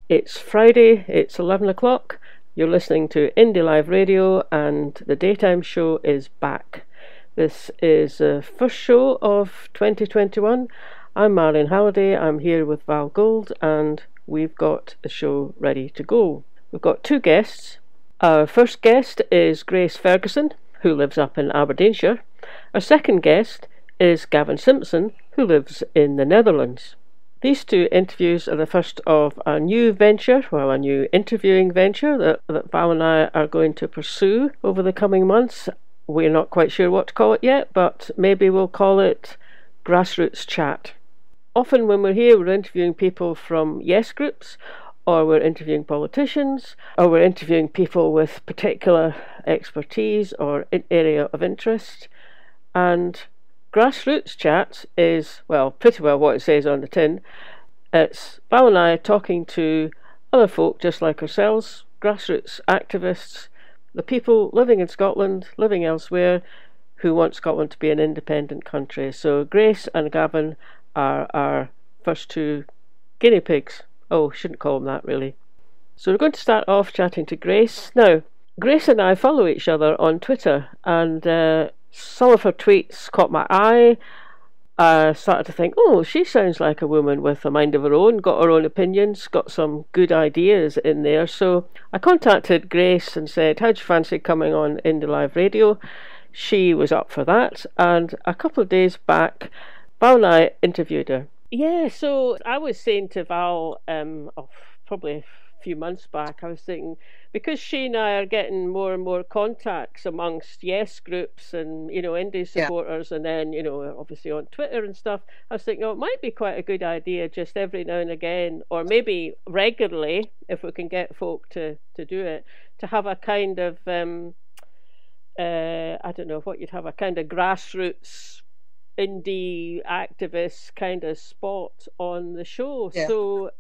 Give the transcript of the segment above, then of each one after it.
It's Friday, it's 11 o'clock. You're listening to Indie Live Radio, and the daytime show is back. This is the first show of 2021. I'm Marlene Halliday. I'm here with Gauld, and we've got the show ready to go. We've got two guests. Our first guest is Grace Ferguson, who lives up in Aberdeenshire. Our second guest is Gavin Simpson, who lives in the Netherlands. These two interviews are the first of a new venture, a new interviewing venture that Val and I are going to pursue over the coming months. We're not quite sure what to call it yet, but maybe we'll call it Grassroots Chat. Often when we're here, we're interviewing people from yes groups, or we're interviewing politicians, or we're interviewing people with particular expertise or area of interest. And Grassroots Chat is, well, pretty well what it says on the tin. It's Val and I talking to other folk just like ourselves, grassroots activists, the people living in Scotland, living elsewhere, who want Scotland to be an independent country. So Grace and Gavin are our first two guinea pigs. Oh, shouldn't call them that really. So we're going to start off chatting to Grace. Now, Grace and I follow each other on Twitter, and some of her tweets caught my eye. I started to think, oh, she sounds like a woman with a mind of her own, got her own opinions, got some good ideas in there. So I contacted Grace and said, how'd you fancy coming on Indie Live Radio? She was up for that, and a couple of days back, Val and I interviewed her. Yeah, so I was saying to Val, probably a few months back, I was thinking, because she and I are getting more and more contacts amongst yes groups and, indie supporters, and then, obviously on Twitter and stuff, I was thinking, it might be quite a good idea just every now and again, or maybe regularly, if we can get folk to do it, to have a kind of, I don't know what you'd have, a kind of grassroots indie activist kind of spot on the show. Yeah. So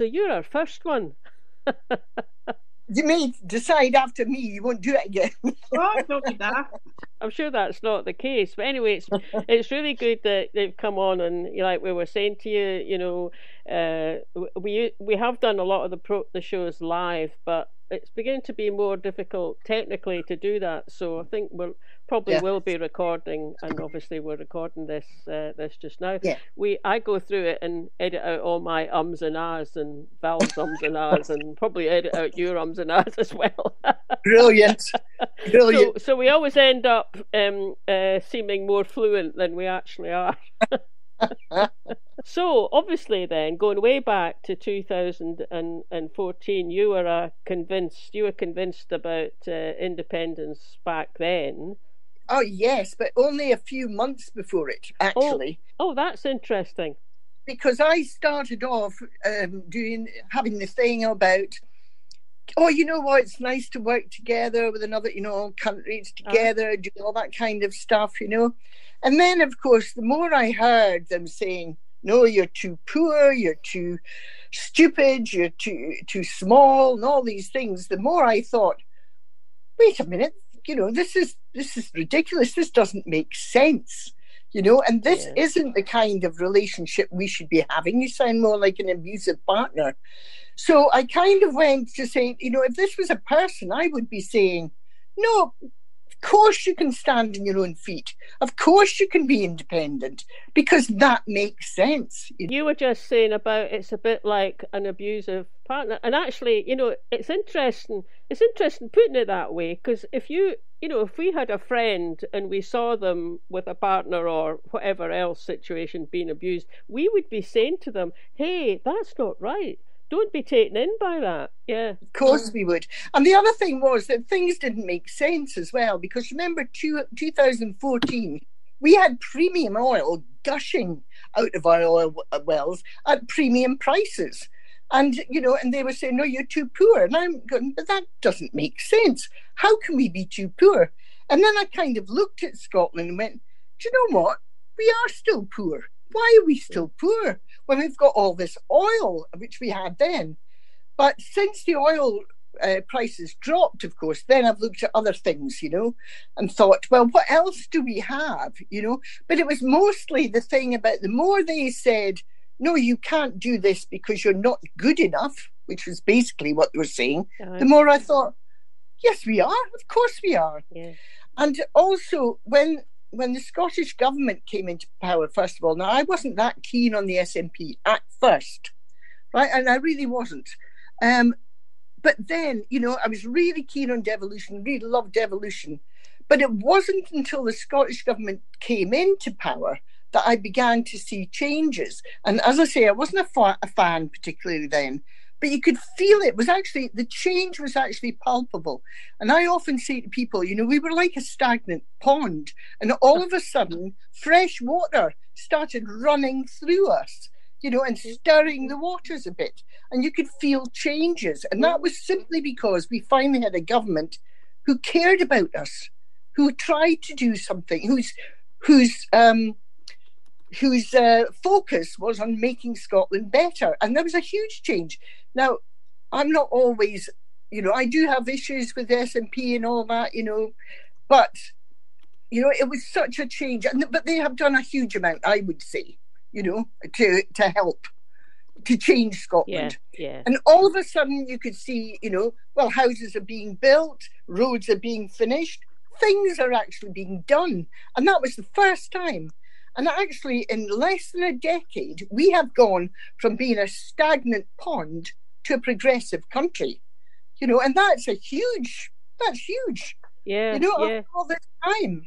you're our first one. You may decide after me you won't do it again. Oh, don't be that. I'm sure that's not the case, but anyway, it's really good that they've come on, and like we were saying to you, we have done a lot of the shows live, but it's beginning to be more difficult technically to do that. So I think we'll probably will be recording, and obviously we're recording this just now. Yeah. I go through it and edit out all my ums and ahs and Val's ums and ahs, and probably edit out your ums and ahs as well. Brilliant. So we always end up seeming more fluent than we actually are. So obviously then, going way back to 2014, you were convinced about independence back then. Oh yes, but only a few months before it, actually. Oh, that's interesting. Because I started off having this thing about, you know what, it's nice to work together with another, countries together, do all that kind of stuff, And then, of course, the more I heard them saying, no, you're too poor, you're too stupid, you're too small, and all these things, the more I thought, wait a minute, this is ridiculous. This doesn't make sense, and this isn't the kind of relationship we should be having. You sound more like an abusive partner. So I kind of went to say, if this was a person, I would be saying, no, of course you can stand on your own feet. Of course you can be independent, because that makes sense. You were just saying about it's a bit like an abusive partner. And actually, it's interesting. It's interesting putting it that way, because if we had a friend and we saw them with a partner or whatever else situation being abused, we would be saying to them, hey, that's not right. Don't be taken in by that. Yeah. Of course we would. And the other thing was that things didn't make sense as well, because remember 2014, we had premium oil gushing out of our oil wells at premium prices. And, and they were saying, no, you're too poor. And I'm going, but that doesn't make sense. How can we be too poor? And then I kind of looked at Scotland and went, do you know what? We are still poor. Why are we still poor when we've got all this oil, which we had then? But since the oil prices dropped, of course, then I've looked at other things, and thought, well, what else do we have, But it was mostly the thing about the more they said, no, you can't do this because you're not good enough, which was basically what they were saying, Uh-huh. the more I thought, yes, we are. Of course we are. Yeah. And also, when the Scottish government came into power, first of all, now I wasn't that keen on the SNP at first, right? And I really wasn't. But then, I was really keen on devolution, really loved devolution. But it wasn't until the Scottish government came into power that I began to see changes. And as I say, I wasn't a fan particularly then, but you could feel it was actually, the change was actually palpable. And I often say to people, we were like a stagnant pond, and all of a sudden, fresh water started running through us, and stirring the waters a bit. And you could feel changes. And that was simply because we finally had a government who cared about us, who tried to do something, whose focus was on making Scotland better. And there was a huge change. Now, I'm not always, I do have issues with SNP and all that, but, it was such a change. But they have done a huge amount, I would say, to help to change Scotland. Yeah. And all of a sudden you could see, houses are being built, roads are being finished, things are actually being done. And that was the first time. And actually, in less than a decade, we have gone from being a stagnant pond to a progressive country. And that's huge. Yeah. All this time.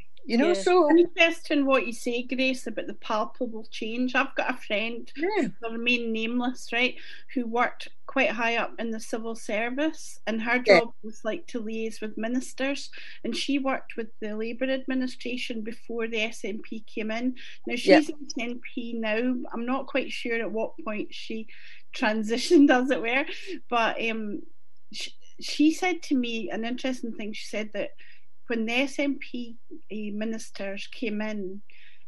So interesting what you say, Grace, about the palpable change. I've got a friend, they'll remain nameless, right, who worked quite high up in the civil service, and her job was like to liaise with ministers, and she worked with the Labour administration before the SNP came in. Now she's in SNP now. I'm not quite sure at what point she transitioned, as it were, but she said to me an interesting thing. She said that when the SNP ministers came in,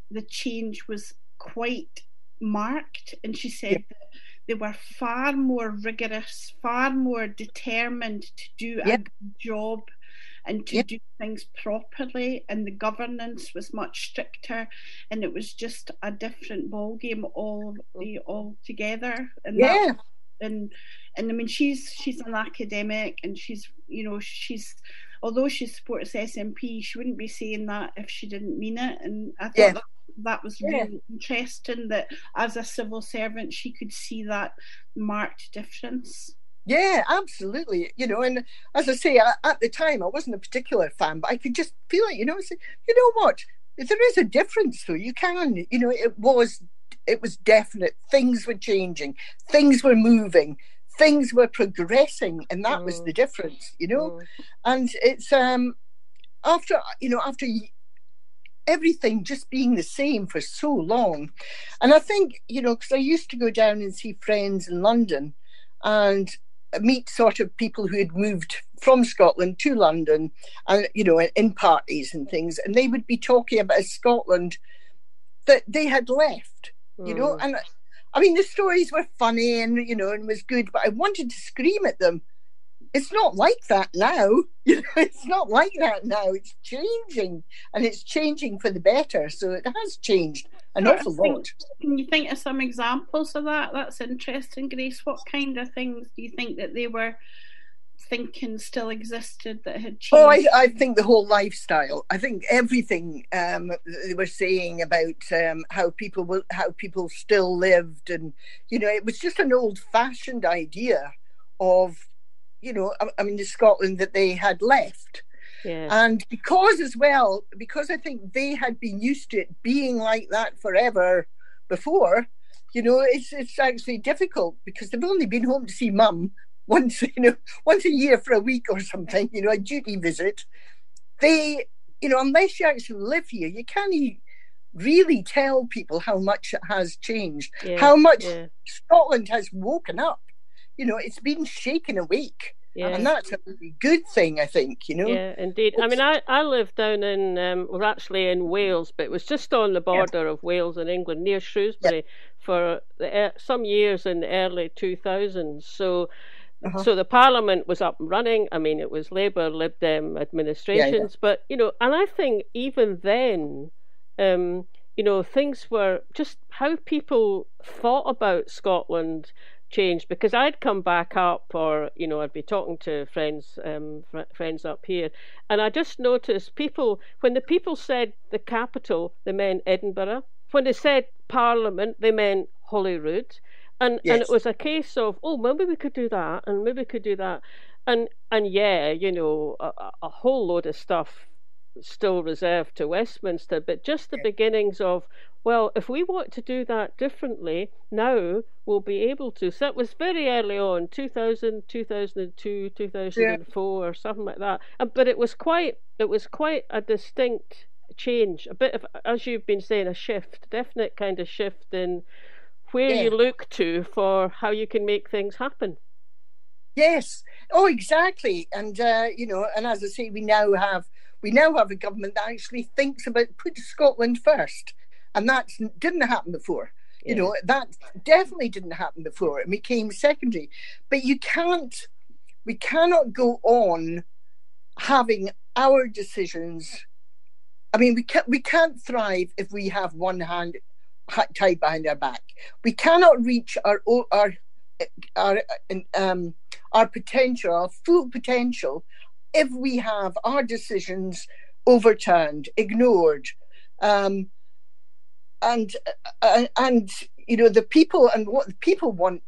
the change was quite marked, and she said that they were far more rigorous, far more determined to do a good job and to do things properly, and the governance was much stricter, and it was just a different ballgame all together. And and I mean, she's an academic, and she's although she supports SNP, she wouldn't be saying that if she didn't mean it. And I thought that was really interesting, that as a civil servant she could see that marked difference. Yeah, absolutely. And as I say, at the time I wasn't a particular fan, but I could just feel it, say, what? There is a difference though. You can, it was definite. Things were changing, things were moving, things were progressing, and that was the difference, And it's after everything just being the same for so long. And I think, because I used to go down and see friends in London and meet sort of people who had moved from Scotland to London, and in parties and things, and they would be talking about a Scotland that they had left, and I mean, the stories were funny and, and was good, but I wanted to scream at them. It's not like that now. It's not like that now. It's changing, and it's changing for the better. So it has changed an awful lot. Can you think of some examples of that? That's interesting, Grace. What kind of things do you think that they were thinking still existed that had changed? Oh, I think the whole lifestyle. I think everything they were saying about how people still lived, and it was just an old-fashioned idea of the Scotland that they had left. Yeah. And because I think they had been used to it being like that forever before, it's actually difficult, because they've only been home to see mum once a year for a week or something, a duty visit. They, unless you actually live here, you can't really tell people how much it has changed, how much Scotland has woken up. It's been shaken awake. Yeah. And that's a really good thing, I think, Yeah, indeed. I mean, I lived down in, actually in Wales, but it was just on the border of Wales and England, near Shrewsbury, for some years in the early 2000s. So the Parliament was up and running. I mean, it was Labour, Lib Dem administrations. But, and I think even then, things were just how people thought about Scotland changed, because I'd come back up, or I'd be talking to friends up here, and I just noticed when the people said the capital, they meant Edinburgh. When they said Parliament, they meant Holyrood, and it was a case of, oh, maybe we could do that, and maybe we could do that, and yeah, a whole load of stuff still reserved to Westminster, but just the beginnings of, well, if we want to do that differently, now we'll be able to. So that was very early on, 2000, 2002, 2004, or something like that. But it was quite a distinct change, a bit of, as you've been saying, a shift, definite kind of shift in where you look to for how you can make things happen. Yes. Oh, exactly. And and as I say, we now have a government that actually thinks about putting Scotland first, and that didn't happen before. Yeah. That definitely didn't happen before. It became secondary. But we cannot go on having our decisions. I mean, we can't thrive if we have one hand tied behind our back. We cannot reach our potential, our full potential, if we have our decisions overturned, ignored, and the people and what the people want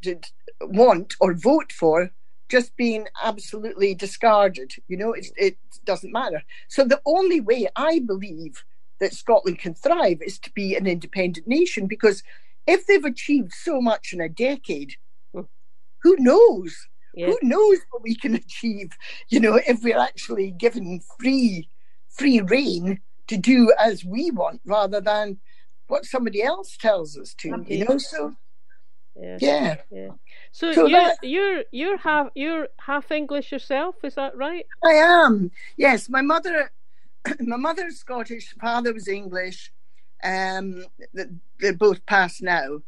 or vote for just being absolutely discarded. It doesn't matter. So the only way I believe that Scotland can thrive is to be an independent nation, because if they've achieved so much in a decade, who knows? Yeah. Who knows what we can achieve, if we're actually given free rein to do as we want, rather than what somebody else tells us to. So yeah. So you're half English yourself, is that right? I am. Yes, my mother's Scottish, father was English. They're both passed now,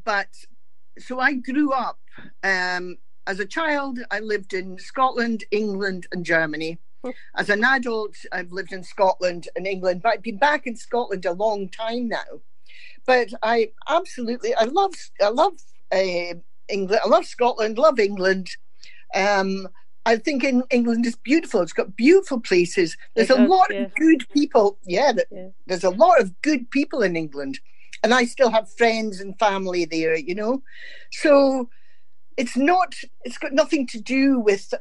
but so I grew up. As a child, I lived in Scotland, England, and Germany. As an adult, I've lived in Scotland and England, but I've been back in Scotland a long time now. But I love England. I love Scotland. Love England. I think England is beautiful. It's got beautiful places. There's a lot of good people. There's a lot of good people in England, and I still have friends and family there. So. It's got nothing to do with,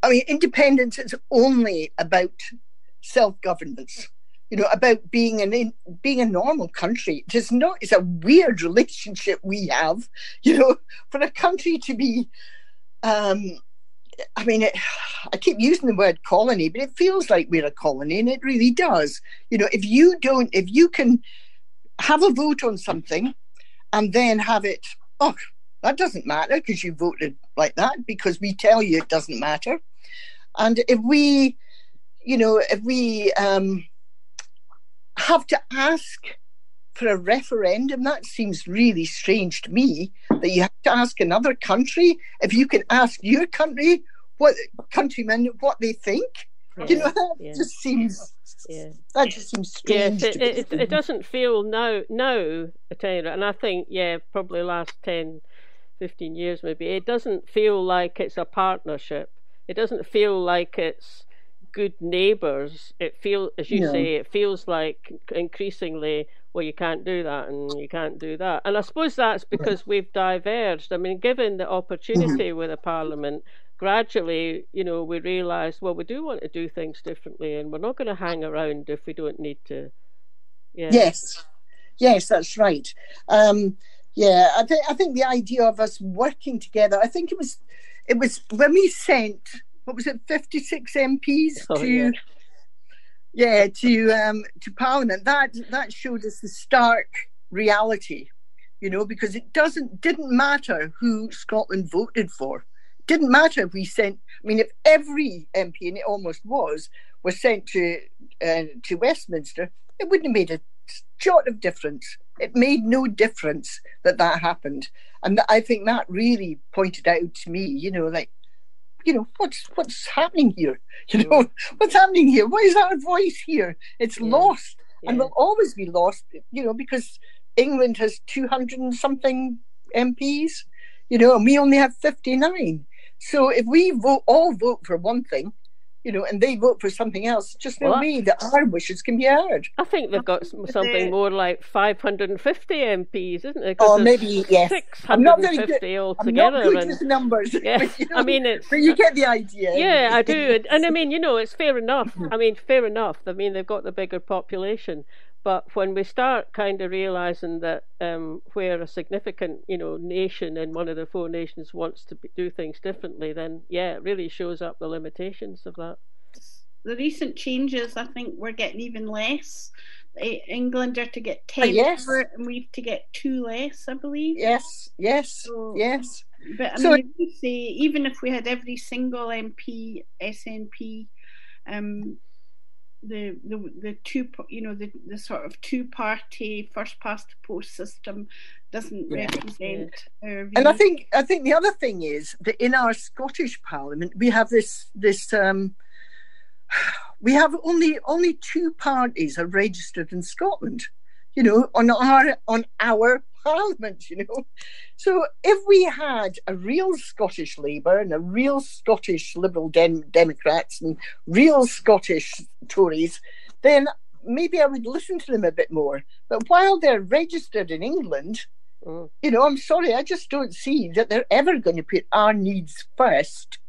independence is only about self-governance, about being a normal country. It's a weird relationship we have, for a country to be, I keep using the word colony, but it feels like we're a colony, and it really does. If you can have a vote on something and then have it, that doesn't matter because you voted like that, because we tell you it doesn't matter. And if we have to ask for a referendum, that seems really strange to me, that you have to ask another country if you can ask your countrymen what they think. That just seems strange. It doesn't feel now, and I think probably last 10, 15 years maybe, it doesn't feel like it's a partnership. It doesn't feel like it's good neighbours. It feels, as you say, it feels like increasingly, well, you can't do that and you can't do that. And I suppose that's because we've diverged. I mean, given the opportunity with a parliament, gradually, we realise, well, we do want to do things differently, and we're not going to hang around if we don't need to. Yes, that's right. I think the idea of us working together, I think it was when we sent, 56 MPs to Parliament, that showed us the stark reality, because it didn't matter who Scotland voted for. It didn't matter if we sent, if every MP, and it almost was sent to Westminster, it wouldn't have made a jot of difference. It made no difference that happened, and I think that really pointed out to me, what's happening here? What's happening here? Why is our voice here? It's lost, and will always be lost. Because England has 200 and something MPs, you know, and we only have 59. So if we all vote for one thing, you know, and they vote for something else, just no way that our wishes can be heard. I think they've got something more like 550 MPs, isn't it? Oh, maybe, yes. 650 altogether. I'm not good with numbers. Yeah, but, you know, I mean, but you get the idea. Yeah, I do. And I mean, you know, it's fair enough. I mean, fair enough. I mean, they've got the bigger population. But when we start kind of realising that where a significant, you know, nation in one of the four nations wants to do things differently, then, yeah, it really shows up the limitations of that. The recent changes, I think, we're getting even less. England are to get 10 over it, and we've to get 2 less, I believe. Yes. But I mean, if you say, even if we had every single MP, SNP, the two, you know, the sort of two-party first past the post system doesn't represent our views. And I think the other thing is that in our Scottish Parliament we have this we have only 2 parties are registered in Scotland, you know, on our Parliament, you know. So if we had a real Scottish Labour and a real Scottish Liberal Democrats and real Scottish Tories, then maybe I would listen to them a bit more. But while they're registered in England, you know, I'm sorry, I just don't see that they're ever going to put our needs first,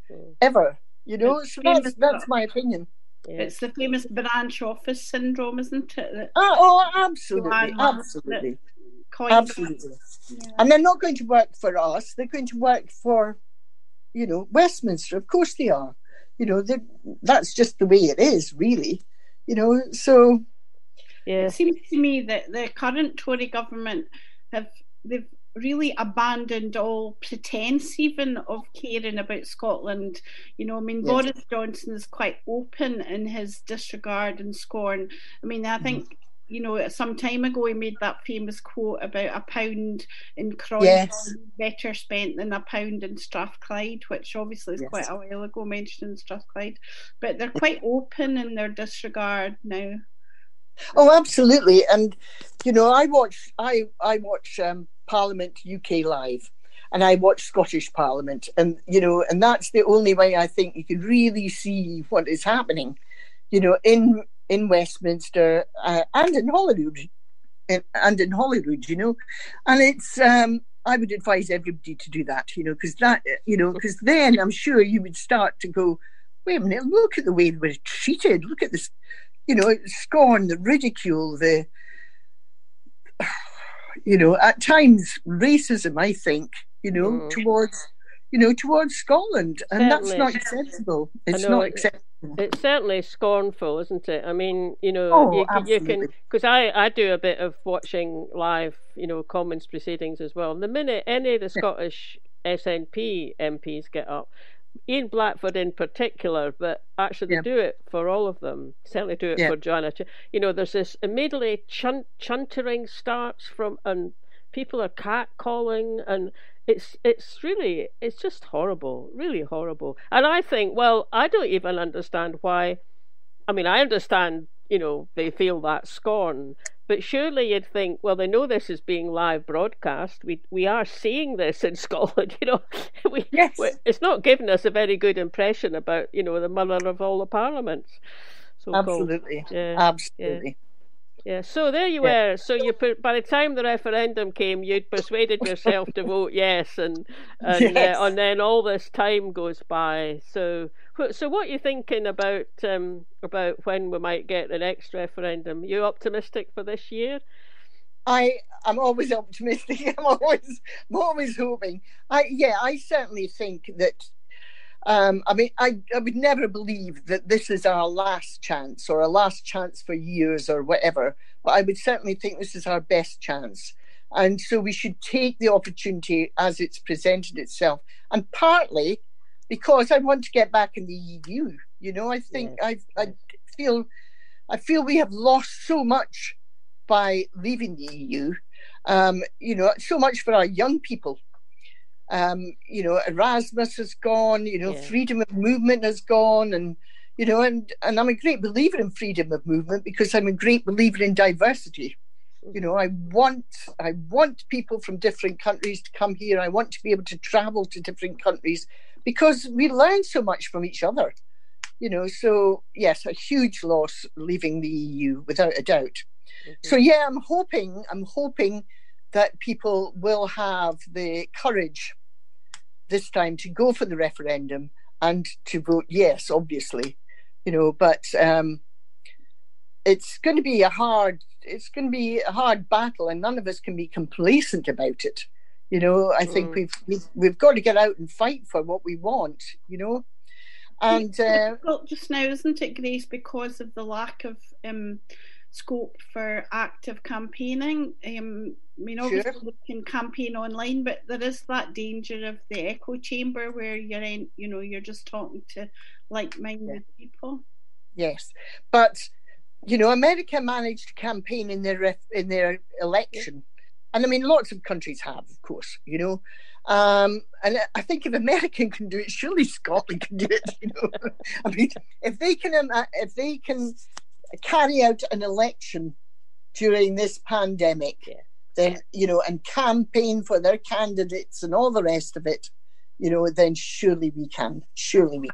ever. You know, so that's my opinion. Yeah. It's the famous branch office syndrome, isn't it? Absolutely. Yeah. And they're not going to work for us. They're going to work for, you know, Westminster. Of course they are. You know, that's just the way it is, really. You know, so... Yeah. It seems to me that the current Tory government they've really abandoned all pretense even of caring about Scotland. You know, I mean, Boris Johnson is quite open in his disregard and scorn. I mean, I think, you know, some time ago he made that famous quote about £1 in Croydon better spent than £1 in Strathclyde, which obviously is quite a while ago mentioned in Strathclyde. But they're quite open in their disregard now. Oh, absolutely. And, you know, I watch Parliament UK Live, and I watch Scottish Parliament, and, you know, and that's the only way I think you can really see what is happening, you know, in Westminster and in Holyrood, you know. And it's I would advise everybody to do that, you know, because then I'm sure you would start to go, wait a minute, look at the way we're treated, look at this, you know, scorn, the ridicule, the, you know, at times racism, I think, you know, towards Scotland, and that's not acceptable. It's not acceptable. It's certainly scornful, isn't it? I mean, you know, you can, because I do a bit of watching live, you know, Commons proceedings as well. The minute any of the Scottish SNP MPs get up, Ian Blackford in particular, but actually they do it for all of them. Certainly do it for Joanna. You know, there's this immediately chuntering starts from, and people are catcalling, and it's just horrible, really horrible. And I think, well, I don't even understand why. I mean, I understand, you know, they feel that scorn, but surely you'd think, well, they know this is being live broadcast. We are seeing this in Scotland, you know. It's not giving us a very good impression about, you know, the mother of all the parliaments. Absolutely. Absolutely. Yeah, so there you were. So by the time the referendum came, you'd persuaded yourself to vote yes, and then all this time goes by. So what are you thinking about when we might get the next referendum? You optimistic for this year? I'm always optimistic. I'm always hoping. I certainly think that. I mean, I would never believe that this is our last chance or a last chance for years or whatever, but I would certainly think this is our best chance. And so we should take the opportunity as it's presented itself. And partly because I want to get back in the EU. You know, I think I feel we have lost so much by leaving the EU. You know, so much for our young people. You know, Erasmus has gone, you know, freedom of movement has gone, and, you know, and I'm a great believer in freedom of movement because I'm a great believer in diversity. You know, I want people from different countries to come here. I want to be able to travel to different countries because we learn so much from each other. You know, so yes, a huge loss leaving the EU without a doubt. So yeah, I'm hoping that people will have the courage this time to go for the referendum and to vote yes, obviously. You know, but it's going to be a hard battle, and none of us can be complacent about it. You know, I think we've got to get out and fight for what we want. You know, and it's difficult just now, isn't it, Grace, because of the lack of scope for active campaigning. I mean, obviously we can campaign online, but there is that danger of the echo chamber where you're just talking to like-minded people. Yes, but you know, America managed to campaign in their election, and I mean, lots of countries have, of course. You know, and I think if America can do it, surely Scotland can do it. You know, I mean, if they can carry out an election during this pandemic, then, you know, and campaign for their candidates and all the rest of it, you know, then surely we can. You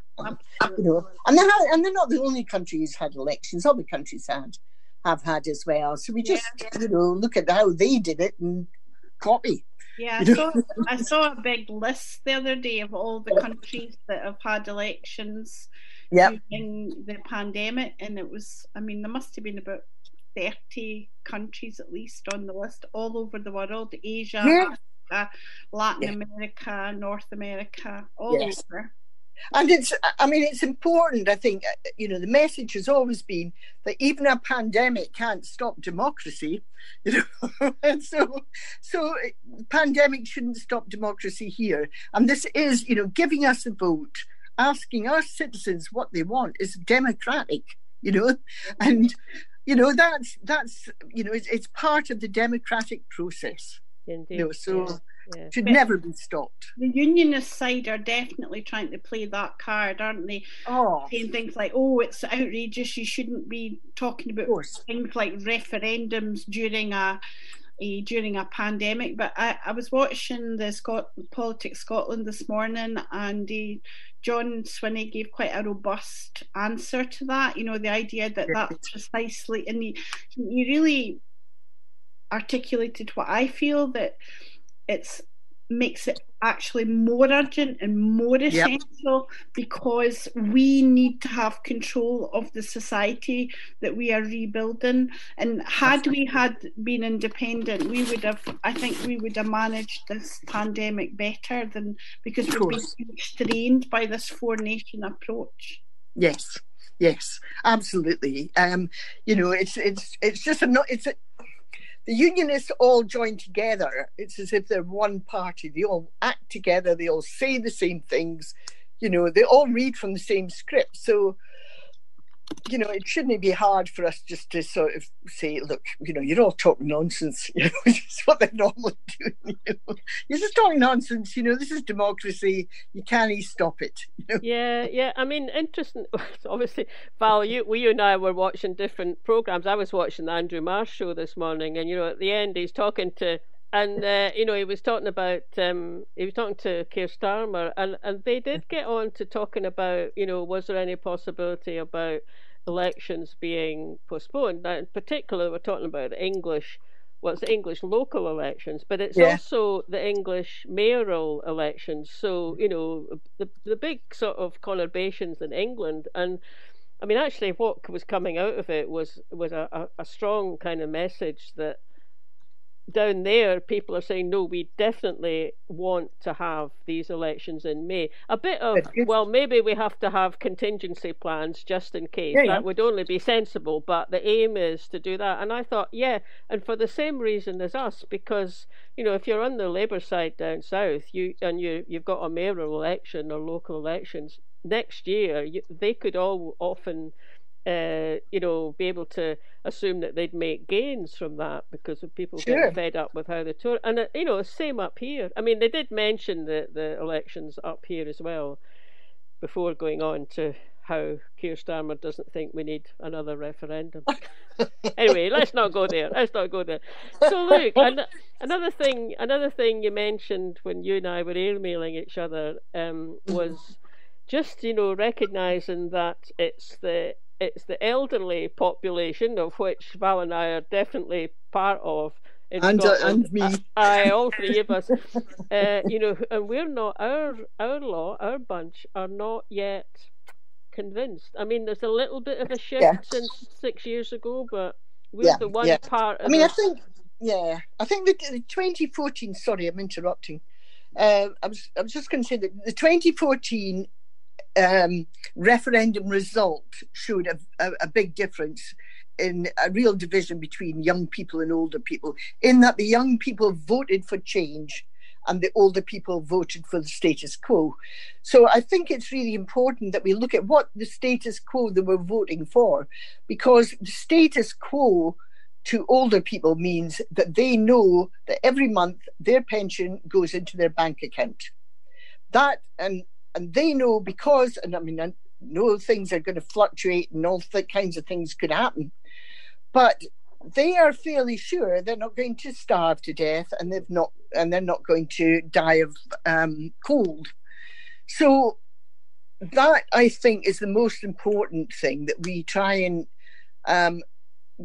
know, and they're not the only country who's had elections. Other countries have had as well. So we just, you know, look at how they did it and copy. Yeah, I saw a big list the other day of all the countries that have had elections during the pandemic, and it was, I mean, there must have been about 30 countries at least on the list, all over the world, Asia, Africa, Latin America, North America, all over. And it's important, I think, you know, the message has always been that even a pandemic can't stop democracy, you know, and so pandemic shouldn't stop democracy here. And this is, you know, giving us a vote, asking our citizens what they want is democratic, you know, and, you know, that's you know, it's part of the democratic process. Indeed. You know, so should never be stopped. The unionist side are definitely trying to play that card, aren't they? Saying things like, "Oh, it's outrageous. You shouldn't be talking about things like referendums during a pandemic." But I was watching the Politics Scotland this morning, and John Swinney gave quite a robust answer to that. You know, the idea that that's precisely, and he really articulated what I feel, that it makes it actually more urgent and more essential because we need to have control of the society that we are rebuilding. And had we been independent, I think we would have managed this pandemic better than, because we've been constrained by this four-nation approach. Yes, absolutely. You know, it's just the unionists all join together. It's as if they're one party. They all act together. They all say the same things. You know, they all read from the same script. So, you know, it shouldn't be hard for us just to sort of say, look, you know, you're all talking nonsense. You know, which is what they're normally doing. You know? You're just talking nonsense. You know, this is democracy. You can't stop it. You know? Yeah. I mean, interesting. Obviously, Val, you and I were watching different programs. I was watching the Andrew Marsh show this morning, and, you know, at the end he's talking to, and you know, he was talking to Keir Starmer, and they did get on to talking about, you know, was there any possibility about elections being postponed? Now, in particular, we're talking about the English local elections, but it's also the English mayoral elections. So, you know, the big sort of conurbations in England, and I mean, actually, what was coming out of it was a strong kind of message that down there people are saying, no, we definitely want to have these elections in May. A bit of, well, maybe we have to have contingency plans just in case. That would only be sensible, but the aim is to do that. And I thought, and for the same reason as us, because, you know, if you're on the Labour side down south, you've got a mayoral election or local elections next year, they could all often you know, be able to assume that they'd make gains from that because of people getting fed up with how they tour. And, you know, same up here. I mean, they did mention the elections up here as well before going on to how Keir Starmer doesn't think we need another referendum. Anyway, let's not go there. So look, another thing you mentioned when you and I were emailing each other was just, recognising that it's the elderly population, of which Val and I are definitely part of in Scotland. And me. All three of us. And we're not, our bunch are not yet convinced. I mean, there's a little bit of a shift since 6 years ago, but we're the one part of I think the 2014, sorry, I'm interrupting. I was just going to say that the 2014 referendum result showed a big difference in a real division between young people and older people, in that the young people voted for change and the older people voted for the status quo. So I think it's really important that we look at what the status quo they were voting for, because the status quo to older people means that they know that every month their pension goes into their bank account. That and they know, because, and I mean, I know things are going to fluctuate and all kinds of things could happen, but they are fairly sure they're not going to starve to death, and they're not going to die of cold. So that, I think, is the most important thing, that we try and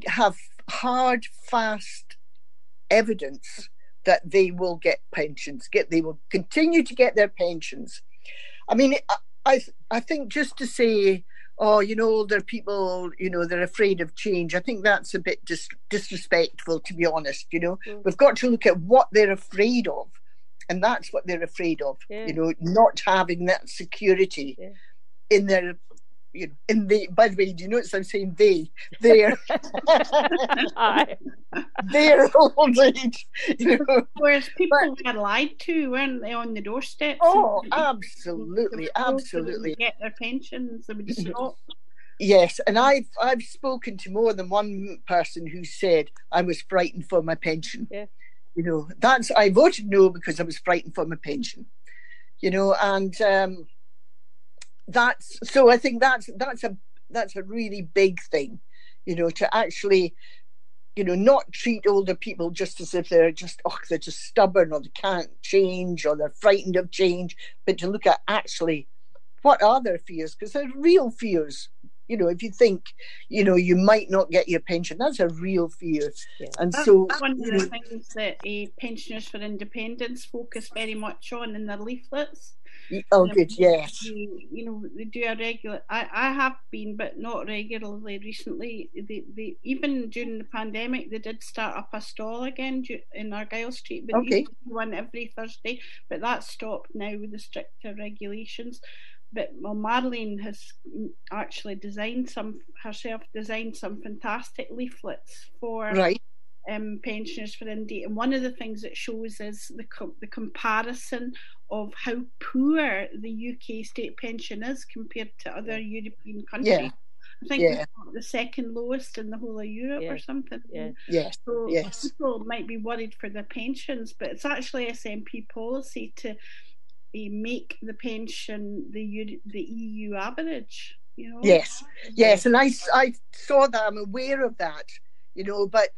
have hard, fast evidence that they will get pensions, they will continue to get their pensions. I mean, I think just to say, older people, they're afraid of change, I think that's a bit disrespectful, to be honest. We've got to look at what they're afraid of, and that's what they're afraid of. Not having that security in their, by the way, do you notice I'm saying their old age, Whereas people were lied to, weren't they, on the doorstep? Oh, absolutely. Get their pensions, they would stop. Yes, and I've spoken to more than one person who said I was frightened for my pension. I voted no because I was frightened for my pension. And I think that's a really big thing, to actually, not treat older people just as if they're just stubborn, or they can't change, or they're frightened of change, but to look at actually what are their fears, because they're real fears. If you think, you might not get your pension, that's a real fear. And that's so one of the things that Pensioners for Independence focus very much on in their leaflets. Oh, good, yes. They do a regular. I have been, but not regularly recently. They even during the pandemic, they did start up a stall again in Argyle Street, but they used to do one every Thursday. But that stopped now with the stricter regulations. But Marlene has actually designed some fantastic leaflets for pensioners for Indy, and one of the things it shows is the comparison of how poor the UK state pension is compared to other European countries. I think it's the second lowest in the whole of Europe or something. So people might be worried for their pensions, but it's actually SNP policy to make the pension the EU average. Yes, and I saw that. I'm aware of that. But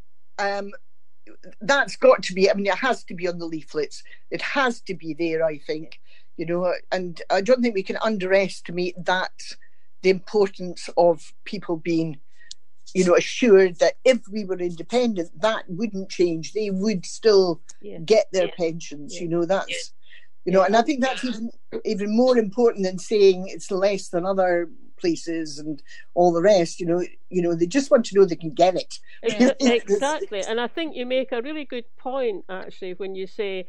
that's got to be. I mean, it has to be on the leaflets. It has to be there, I think. And I don't think we can underestimate that, the importance of people being, assured that if we were independent, that wouldn't change. They would still get their pensions. That's. And I think that's even more important than saying it's less than other places and all the rest. They just want to know they can get it. Exactly, and I think you make a really good point, actually, when you say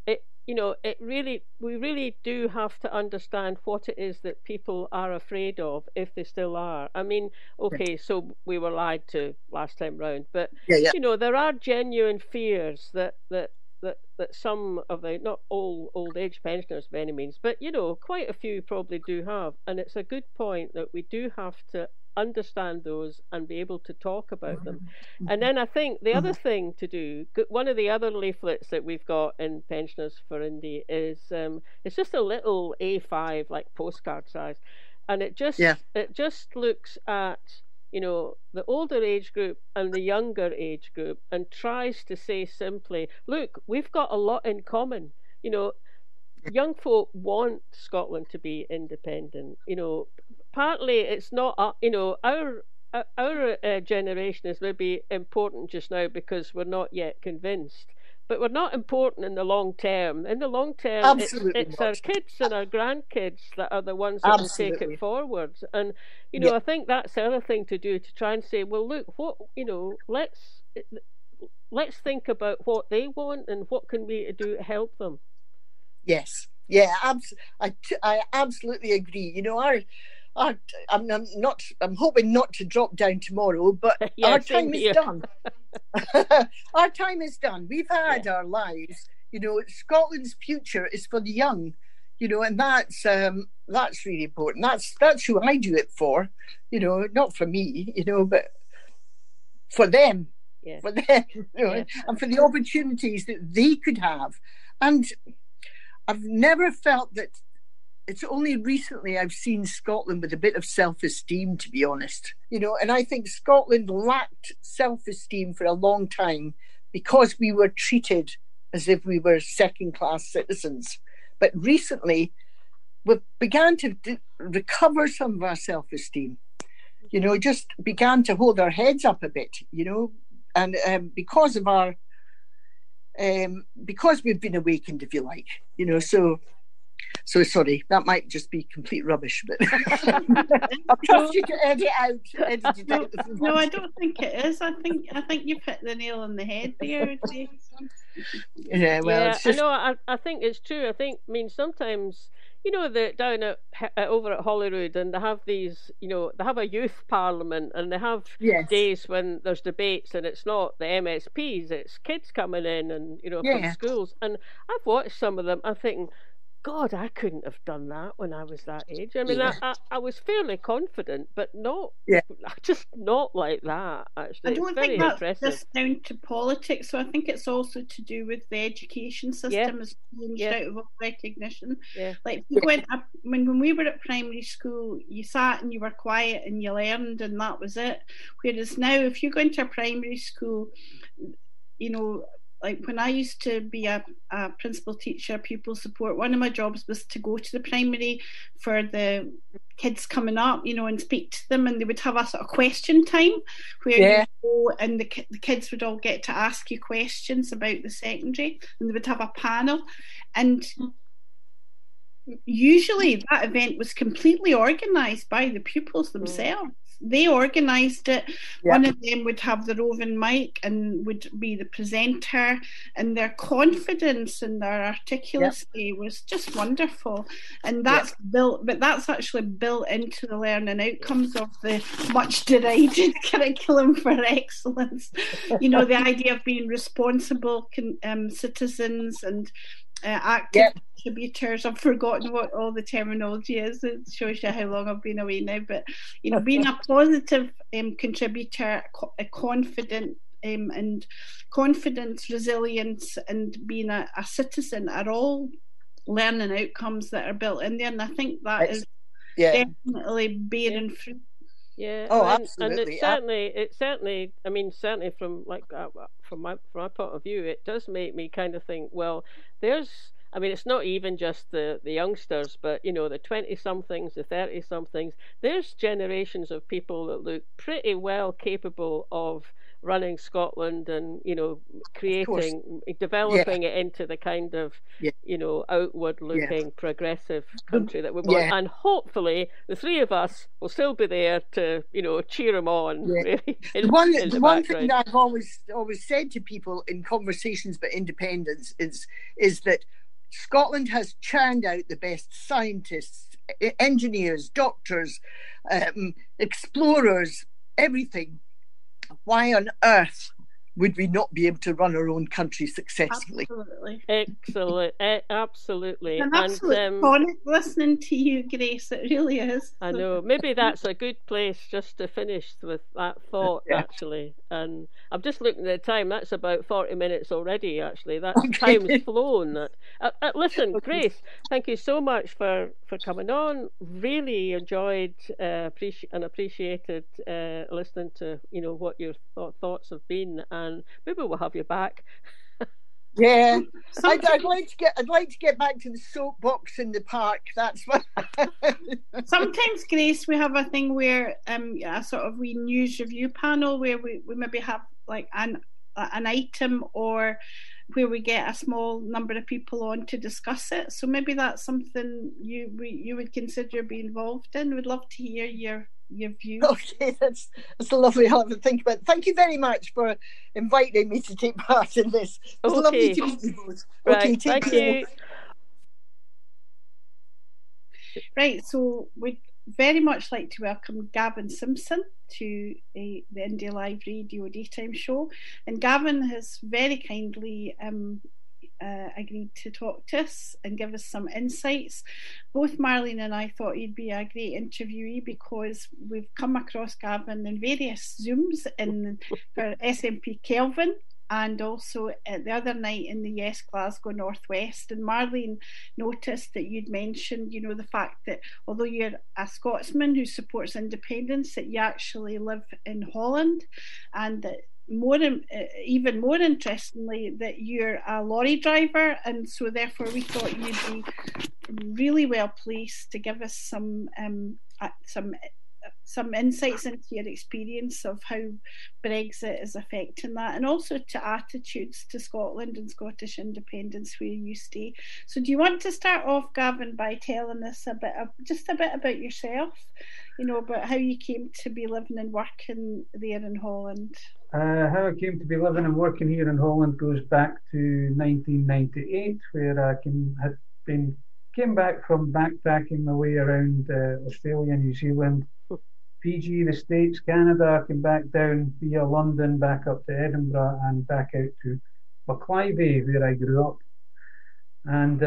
it. We really do have to understand what it is that people are afraid of, if they still are. I mean, so we were lied to last time round, but there are genuine fears that some of the, not all old age pensioners by any means, but quite a few probably do have, and it's a good point that we do have to understand those and be able to talk about them. And then I think the other thing to do, one of the other leaflets that we've got in Pensioners for Indy is it's just a little A5, like postcard size, and it just looks at, you know, the older age group and the younger age group, and tries to say simply, look, we've got a lot in common. You know, young folk want Scotland to be independent. You know, partly it's not, you know, our generation is maybe important just now because we're not yet convinced, but we're not important in the long term. In the long term, it's our kids and our grandkids that are the ones that will take it forward. And, you know, I think that's the other thing to do, to try and say, well, look, what, you know, let's think about what they want and what can we do to help them. Yes, yeah, I absolutely agree. You know, I'm hoping not to drop down tomorrow, but our time is done. Our time is done. We've had our lives. You know, Scotland's future is for the young. You know, and that's really important. That's who I do it for. You know, not for me. You know, but for them. Yeah. For them. You know, and for the opportunities that they could have. And I've never felt that. It's only recently I've seen Scotland with a bit of self-esteem, to be honest. You know, and I think Scotland lacked self-esteem for a long time because we were treated as if we were second-class citizens. But recently, we began to recover some of our self-esteem. You know, just began to hold our heads up a bit, you know, and because of our, because we've been awakened, if you like, you know, So sorry, that might just be complete rubbish, but I'll trust you to edit it out. No, I don't think it is. I think you've hit the nail on the head there. Yeah, well, it's just... I think it's true. I mean, sometimes, you know, down over at Holyrood, and they have these, you know, they have a youth parliament, and they have days when there's debates, and it's not the MSPs, it's kids coming in, and, you know, from schools. And I've watched some of them. I'm thinking, God, I couldn't have done that when I was that age. I mean, I was fairly confident, but just not like that, actually. I don't think that's just down to politics. So I think it's also to do with the education system has changed out of all recognition. Yeah. Like, when we were at primary school, you sat and you were quiet and you learned, and that was it. Whereas now, if you go into a primary school, you know, like when I used to be a principal teacher, pupil support, one of my jobs was to go to the primary for the kids coming up, you know, and speak to them, and they would have a sort of question time where you go and the kids would all get to ask you questions about the secondary, and they would have a panel, and usually that event was completely organised by the pupils themselves. They organised it. One of them would have the roving mic and would be the presenter, and their confidence and their articulacy was just wonderful. And that's that's actually built into the learning outcomes of the much derided curriculum for excellence. You know, the idea of being responsible citizens and active contributors. I've forgotten what all the terminology is. It shows you how long I've been away now. But, you know, being a positive contributor, a confident and confidence, resilience, and being a citizen are all learning outcomes that are built in there. And I think that is definitely bearing fruit. Yeah. Absolutely. And it certainly. I mean, certainly from my point of view, it does make me kind of think. Well, I mean, it's not even just the youngsters, but, you know, the 20-somethings, the 30-somethings. There's generations of people that look pretty well capable of running Scotland and, you know, developing it into the kind of, you know, outward-looking progressive country that we want. And hopefully the three of us will still be there to, you know, cheer them on. Really, the one thing that I've always said to people in conversations about independence is that Scotland has churned out the best scientists, engineers, doctors, explorers, everything. Why on earth would we not be able to run our own country successfully? Absolutely. Excellent. Absolutely. An absolute tonic listening to you, Grace. It really is. I know. Maybe that's a good place just to finish with that thought, actually. And I'm just looking at the time. That's about 40 minutes already, actually. That time's flown. Listen, Grace, thank you so much for coming on. Really enjoyed and appreciated listening to, what your thoughts have been. And maybe we'll have you back. Yeah, I'd like to get back to the soapbox in the park. That's what. Sometimes, Grace, we have a thing where a sort of we news review panel where we maybe have like an item, or where we get a small number of people on to discuss it. So maybe that's something you would consider being involved in. We'd love to hear your views. Okay, that's a lovely have to think about. Thank you very much for inviting me to take part in this. It's lovely to meet you both. Right, okay, take care. You. Right, so we'd very much like to welcome Gavin Simpson to the Indie Live Radio Daytime Show, and Gavin has very kindly agreed to talk to us and give us some insights. Both Marlene and I thought he'd be a great interviewee because we've come across Gavin in various Zooms for SNP Kelvin, and also the other night in the Yes Glasgow Northwest. And Marlene noticed that you'd mentioned, the fact that although you're a Scotsman who supports independence, that you actually live in Holland, and that even more interestingly, that you're a lorry driver, and so therefore we thought you'd be really well placed to give us some insights into your experience of how Brexit is affecting that, and also to attitudes to Scotland and Scottish independence where you stay. So do you want to start off, Gavin, by telling us a bit about yourself, about how you came to be living and working there in Holland? How I came to be living and working here in Holland goes back to 1998, where I came back from backpacking my way around Australia, New Zealand, Fiji, the States, Canada. I came back down via London, back up to Edinburgh, and back out to Bucclivie, where I grew up. And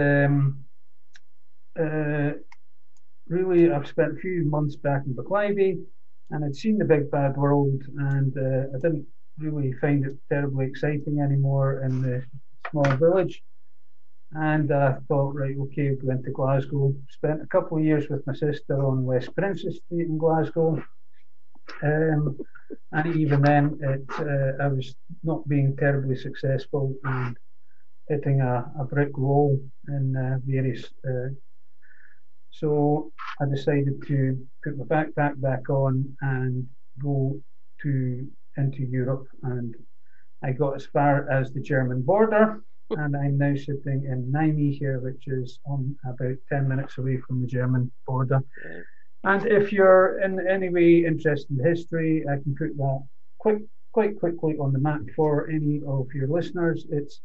really, I've spent a few months back in Bucclivie, and I'd seen the big bad world, and I didn't really find it terribly exciting anymore in the small village. And I thought, right, okay, go into Glasgow. Spent a couple of years with my sister on West Princess Street in Glasgow. And even then, I was not being terribly successful and hitting a brick wall in various. So I decided to put my backpack back on and go into Europe. And I got as far as the German border. And I'm now sitting in Nijmegen, which is on about 10 minutes away from the German border. And if you're in any way interested in history, I can put that quite quickly on the map for any of your listeners. It's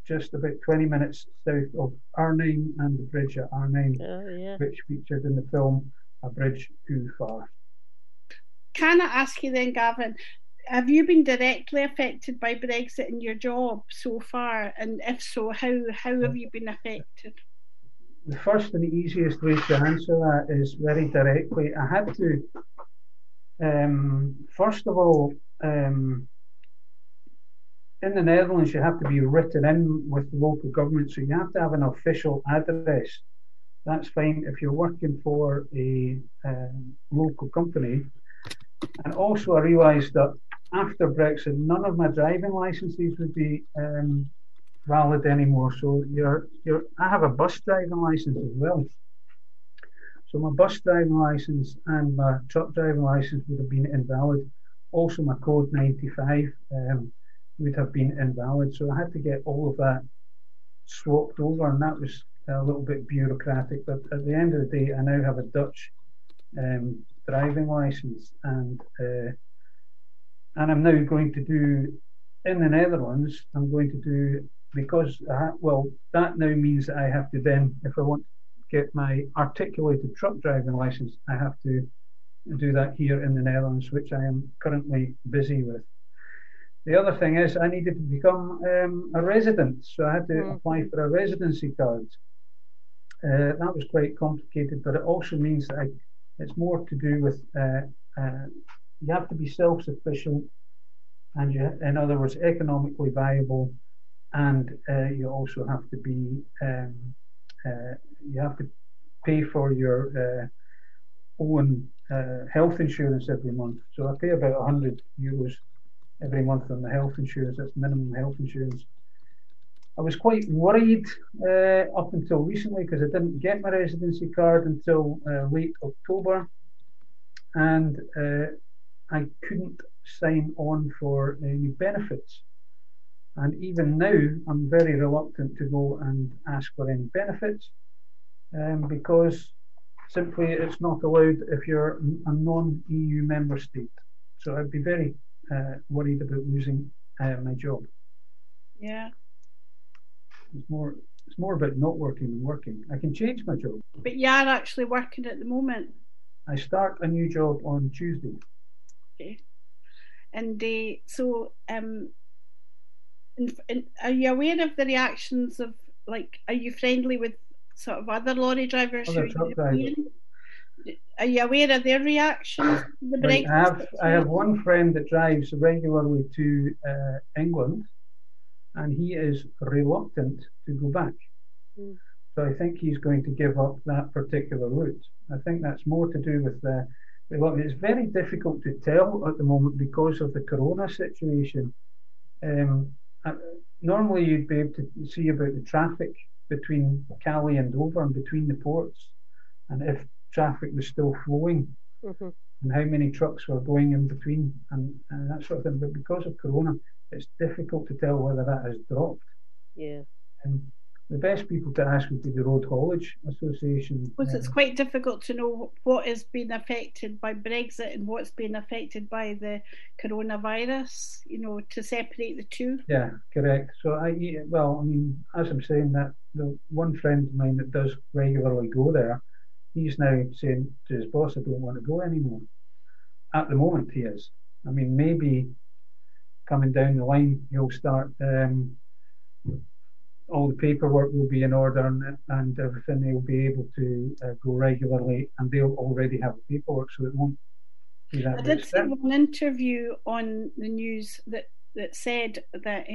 just about 20 minutes south of Arnhem and the bridge at Arnhem, which featured in the film A Bridge Too Far. Can I ask you then, Gavin, have you been directly affected by Brexit in your job so far? And if so, how have you been affected? The first and the easiest way to answer that is very directly. I had to, first of all, in the Netherlands, you have to be written in with the local government, so you have to have an official address. That's fine if you're working for a local company. And also I realised that after Brexit, none of my driving licenses would be valid anymore. So I have a bus driving license as well. So my bus driving license and my truck driving license would have been invalid. Also my code 95 would have been invalid. So I had to get all of that swapped over, and that was a little bit bureaucratic. But at the end of the day, I now have a Dutch driving license, and I'm now going to do in the Netherlands. I'm going to do, because that now means that I have to then, if I want to get my articulated truck driving license, I have to do that here in the Netherlands, which I am currently busy with. the other thing is I needed to become a resident, so I had to apply for a residency card. That was quite complicated, but it also means that it's more to do with you have to be self-sufficient, and in other words, economically viable, and you also have to be you have to pay for your own health insurance every month. So I pay about €100 every month on the health insurance. That's minimum health insurance. I was quite worried up until recently because I didn't get my residency card until late October, and I couldn't sign on for any benefits. And even now, I'm very reluctant to go and ask for any benefits because simply it's not allowed if you're a non-EU member state. So I'd be very worried about losing my job. Yeah. It's more about not working than working. I can change my job. But you are actually working at the moment. I start a new job on Tuesday. Okay. And so are you aware of the reactions of, like, are you friendly with sort of other lorry drivers? Other truck drivers. Are you aware of their reactions to the Brexit? Right, I have one friend that drives regularly to England, and he is reluctant to go back. So I think he's going to give up that particular route. I think that's more to do with the reluctance. It's very difficult to tell at the moment because of the corona situation. Normally you'd be able to see about the traffic between Calais and Dover and between the ports, and if traffic was still flowing, and how many trucks were going in between, and that sort of thing. But because of corona, it's difficult to tell whether that has dropped. Yeah. The best people to ask would be the Road Haulage Association. Well, it's quite difficult to know what is being affected by Brexit and what's being affected by the coronavirus, to separate the two. Yeah, correct. So as I'm saying, that the one friend of mine that does regularly go there, he's now saying to his boss, I don't want to go anymore. At the moment he is. I mean, maybe coming down the line he'll start all the paperwork will be in order and everything. They'll be able to go regularly, and they'll already have the paperwork, so it won't be that. I did see one interview on the news that said that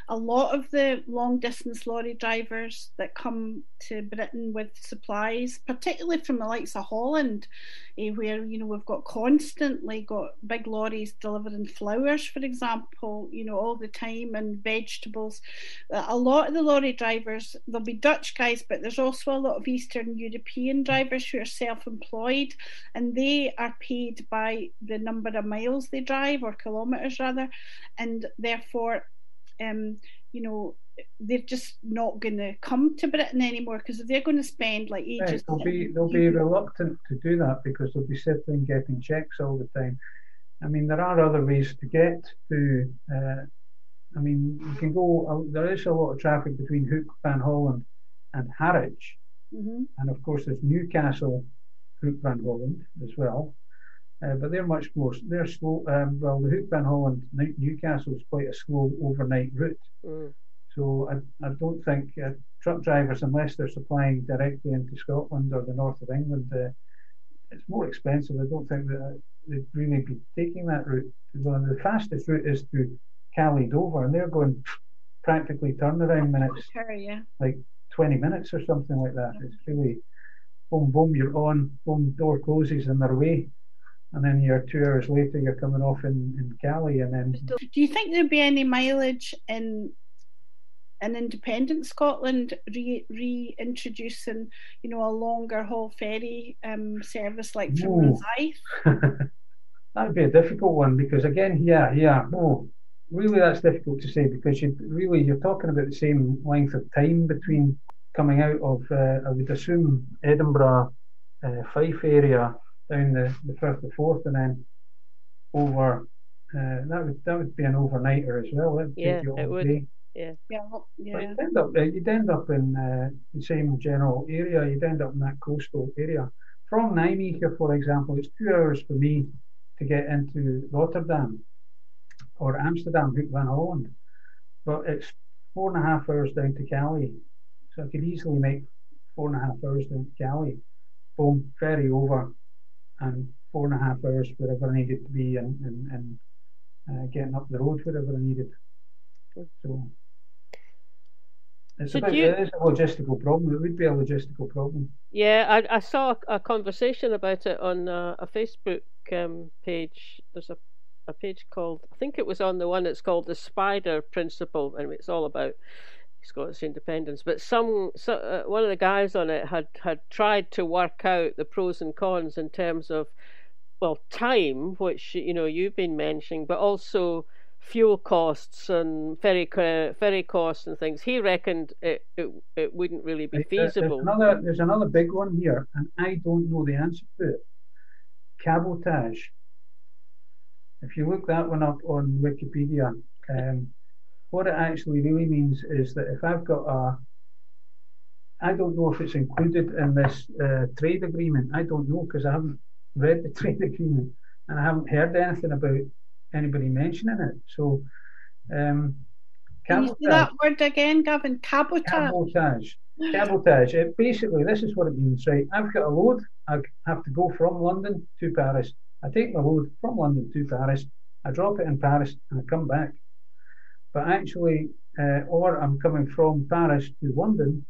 a lot of the long distance lorry drivers that come to Britain with supplies, particularly from the likes of Holland, where we've constantly got big lorries delivering flowers, for example, all the time, and vegetables. A lot of the lorry drivers, there'll be Dutch guys, but there's also a lot of Eastern European drivers who are self-employed, and they are paid by the number of miles they drive, or kilometres rather, and therefore they're just not going to come to Britain anymore because they're going to spend like ages. Right. They'll be reluctant to do that because they'll be sitting getting checks all the time. I mean, there are other ways to get to. You can go. There is a lot of traffic between Hook Van Holland and Harwich, and of course there's Newcastle, Hook Van Holland as well. But they're much more. They're slow. The Hook Van Holland Newcastle is quite a slow overnight route. So I don't think truck drivers, unless they're supplying directly into Scotland or the north of England, it's more expensive. I don't think that they'd really be taking that route. The fastest route is through Calais Dover, and they're going practically turnaround minutes, like 20 minutes or something like that. It's really boom, boom, you're on, boom, door closes and they're away. And then you're 2 hours later, you're coming off in Calais, and then. Do you think there'd be any mileage in independent Scotland reintroducing, a longer haul ferry service like from Rosyth? That would be a difficult one because again, really that's difficult to say because you're talking about the same length of time between coming out of I would assume Edinburgh, Fife area, down the Firth of Forth, and then over. That would be an overnighter as well. That'd take you all day. Yeah. But you'd end up in the same general area. You'd end up in that coastal area. From Nijmegen, for example, it's 2 hours for me to get into Rotterdam, or Amsterdam, Hoek van Holland, but it's 4.5 hours down to Cali. So I could easily make 4.5 hours down to Cali, boom, ferry over, and 4.5 hours wherever I needed to be, and getting up the road wherever I needed. So it is a logistical problem. It would be a logistical problem. Yeah, I saw a conversation about it on a Facebook page. There's a page called, I think it was on the one that's called the Spider Principle, and it's all about Scottish independence. But one of the guys on it had tried to work out the pros and cons in terms of, well, time, which you've been mentioning, but also fuel costs and ferry costs and things. He reckoned it wouldn't really be feasible. There's another big one here, and I don't know the answer to it. Cabotage. If you look that one up on Wikipedia, what it actually really means is that if I've got I don't know if it's included in this trade agreement. I don't know, because I haven't read the trade agreement and I haven't heard anything about anybody mentioning it. So, can you say that word again, Gavin? Cabotage. Cabotage. Basically, this is what it means, right? I've got a load. I have to go from London to Paris. I take my load from London to Paris. I drop it in Paris and I come back. But actually, or I'm coming from Paris to London.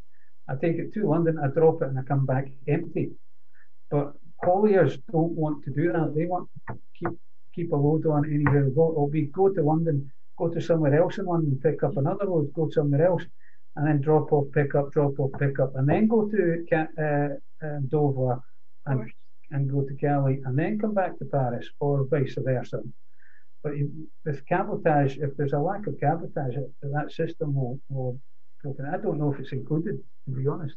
I take it to London. I drop it and I come back empty. But hauliers don't want to do that. They want to keep a load on anywhere they go. Or we go to London, go to somewhere else in London, pick up another load, go somewhere else, and then drop off, pick up, and then go to Dover and go to Cali, and then come back to Paris, or vice versa. But with cabotage, if there's a lack of cabotage, that system will go. I don't know if it's included, to be honest.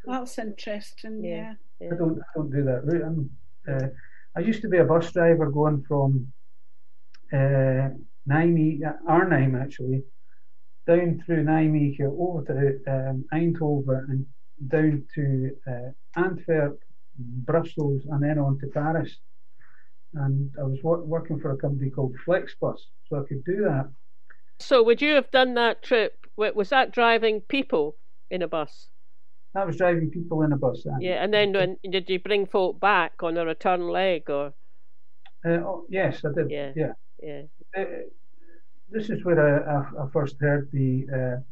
That's interesting. Yeah. I don't do that route. I used to be a bus driver going from Arnhem actually, down through Nijmegen over to Eindhoven and down to Antwerp, Brussels, and then on to Paris. And I was working for a company called Flexbus, so I could do that. So would you have done that trip? Was that driving people in a bus? That was driving people in a bus. Yeah, and then did you bring folk back on a return leg, or? Yes, I did. Yeah. This is where I first heard the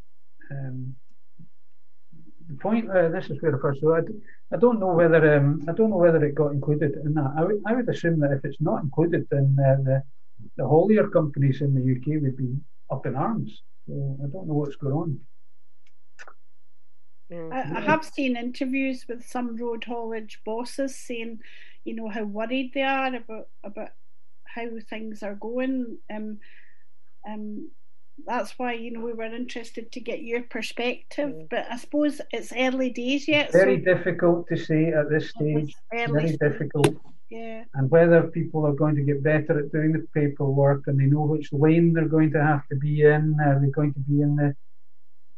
point. This is where I first. So I don't know whether it got included in that. I would assume that if it's not included, then the haulier companies in the UK would be up in arms. So I don't know what's going on. I have seen interviews with some road haulage bosses saying, how worried they are about how things are going. That's why we were interested to get your perspective. But I suppose it's early days yet. Very difficult to say at this stage. Very difficult. Yeah. And whether people are going to get better at doing the paperwork, and they know which lane they're going to have to be in. Are they going to be in the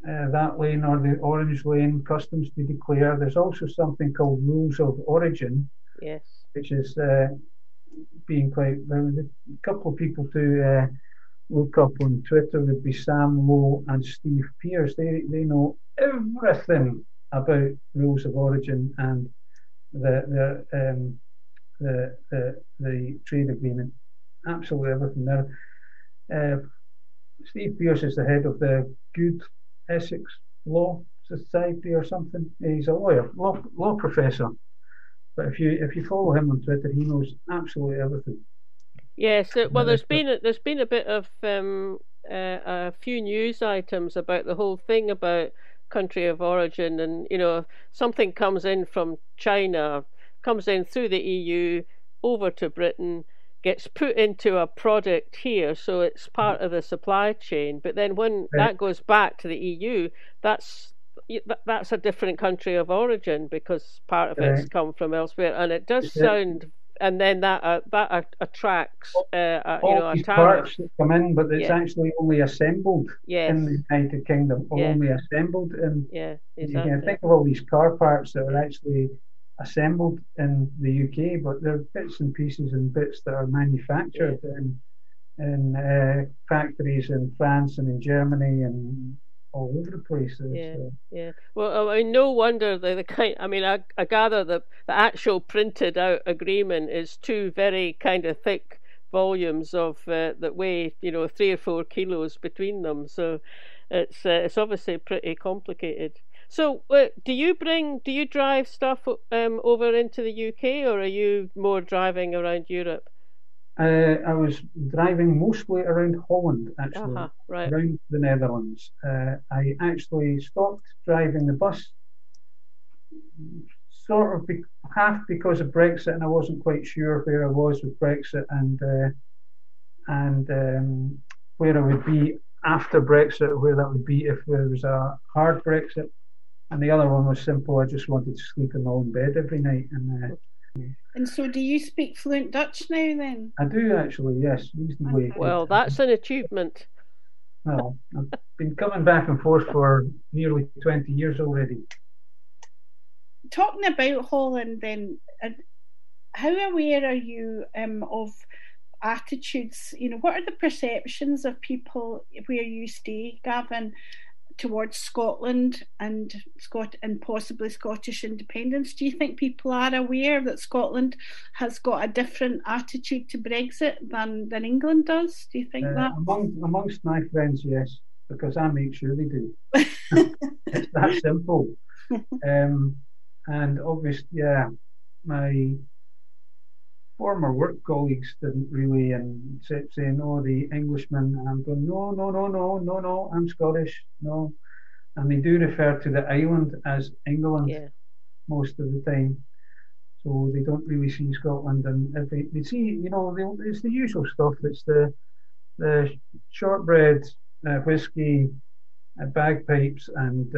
that lane or the orange lane? Customs to declare. There's also something called rules of origin. Yes. Which is being quite. A couple of people to look up on Twitter would be Sam Lowe and Steve Pearce. They know everything about rules of origin and the trade agreement. Absolutely everything there. Steve Pearce is the head of the Good Essex Law Society or something. He's a lawyer, law professor. But if you follow him on Twitter, he knows absolutely everything. Yes, well, there's been a bit of a few news items about the whole thing about country of origin, and something comes in from China, comes in through the EU over to Britain, gets put into a product here, so it's part of the supply chain. But then when that goes back to the EU, that's a different country of origin, because part of it's come from elsewhere, and it does sound. And then that attracts all these parts that come in, but it's actually only assembled in the United Kingdom, or only assembled in. Yeah, exactly. You can think of all these car parts that are actually assembled in the UK, but they're bits and pieces and bits that are manufactured in factories in France and in Germany and all over the place. Yeah. Well, I mean, no wonder the kind. I mean, I gather that the actual printed out agreement is two very kind of thick volumes of that weigh 3 or 4 kilos between them. So it's obviously pretty complicated. So do you drive stuff over into the UK, or are you more driving around Europe? I was driving mostly around Holland, actually, right. around the Netherlands. I actually stopped driving the bus, sort of half because of Brexit, and I wasn't quite sure where I was with Brexit and where I would be after Brexit, where that would be if there was a hard Brexit. And the other one was simple. I just wanted to sleep in my own bed every night. And so do you speak fluent Dutch now then? I do actually, yes, reasonably. Well, that's an achievement. Well, I've been coming back and forth for nearly 20 years already. Talking about Holland then, how aware are you of attitudes? What are the perceptions of people where you stay, Gavin, towards Scotland and possibly Scottish independence? Do you think people are aware that Scotland has got a different attitude to Brexit than England does? Do you think that? Amongst my friends, yes, because I make sure they do. It's that simple. And obviously, yeah, my former work colleagues didn't really, and saying, "Oh, the Englishman," and I'm going, no, I'm Scottish, no, and they do refer to the island as England most of the time, so they don't really see Scotland, and if they see, it's the usual stuff. It's the shortbread, whiskey, bagpipes, and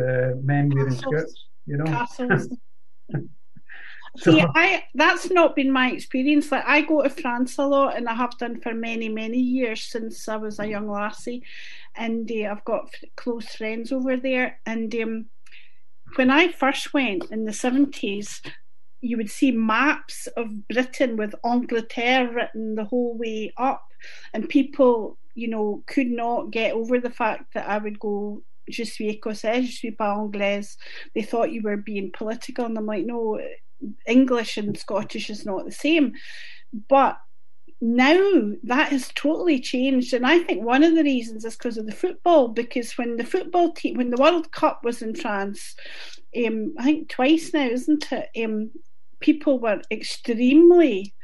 men wearing skirts, Castles. See, that's not been my experience. Like, I go to France a lot, and I have done for many, many years since I was a young lassie, and I've got close friends over there. And when I first went in the 70s, you would see maps of Britain with Angleterre written the whole way up, and people, could not get over the fact that I would go, "Je suis écossais, je suis pas anglaise." They thought you were being political, and I'm like, no, English and Scottish is not the same. But now that has totally changed, and I think one of the reasons is because of the football, because when the football team, when the World Cup was in France, I think twice now, isn't it, people were extremely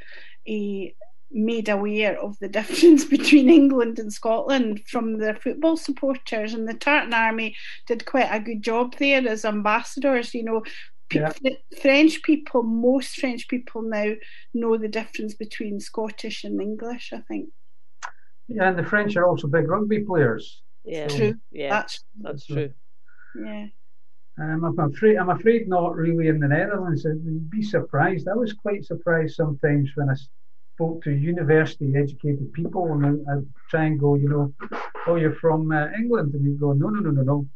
made aware of the difference between England and Scotland from their football supporters, and the Tartan Army did quite a good job there as ambassadors. French people, most French people now know the difference between Scottish and English, I think. Yeah, and the French are also big rugby players. Yeah, true. Yeah, that's true. Yeah. I'm afraid not really in the Netherlands. You'd be surprised. I was quite surprised sometimes when I spoke to university-educated people, and I'd try and go, "Oh, you're from England," and you'd go, "No,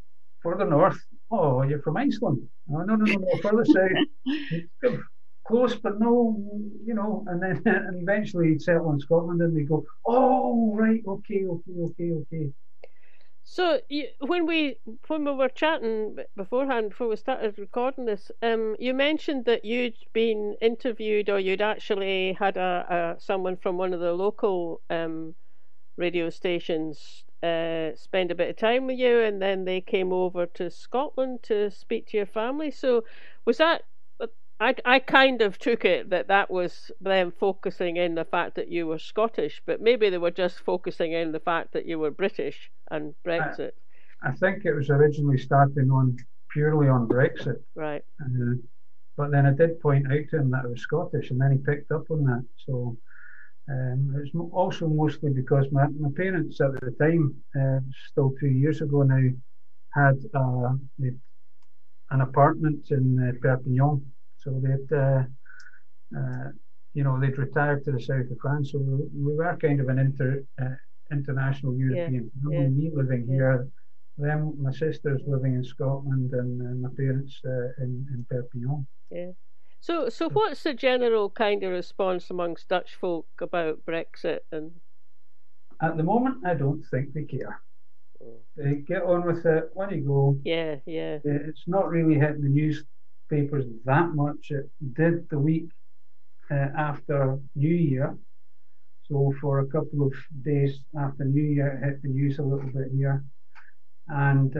further north." "Oh, you're from Iceland." "Oh, no, further south." Close, but no, and then and eventually you'd settle in Scotland, and they go, "Oh, right, okay." So when we were chatting beforehand, before we started recording this, you mentioned that you'd been interviewed, or you'd actually had someone from one of the local radio stations spend a bit of time with you, and then they came over to Scotland to speak to your family. So was that, I kind of took it that was them focusing in the fact that you were Scottish, but maybe they were just focusing in the fact that you were British and Brexit. I think it was originally starting purely on Brexit. Right. But then I did point out to him that I was Scottish, and then he picked up on that. So it's also mostly because my parents at the time, still 2 years ago now, had an apartment in Perpignan. So they'd retired to the south of France. So we were kind of an international European family. Me living here, them, my sisters living in Scotland, and my parents in Perpignan. Yeah. So what's the general kind of response amongst Dutch folk about Brexit? And At the moment, I don't think they care. They get on with it when you go. Yeah, yeah. It's not really hitting the newspapers that much. It did the week after New Year. So for a couple of days after New Year, it hit the news a little bit here. And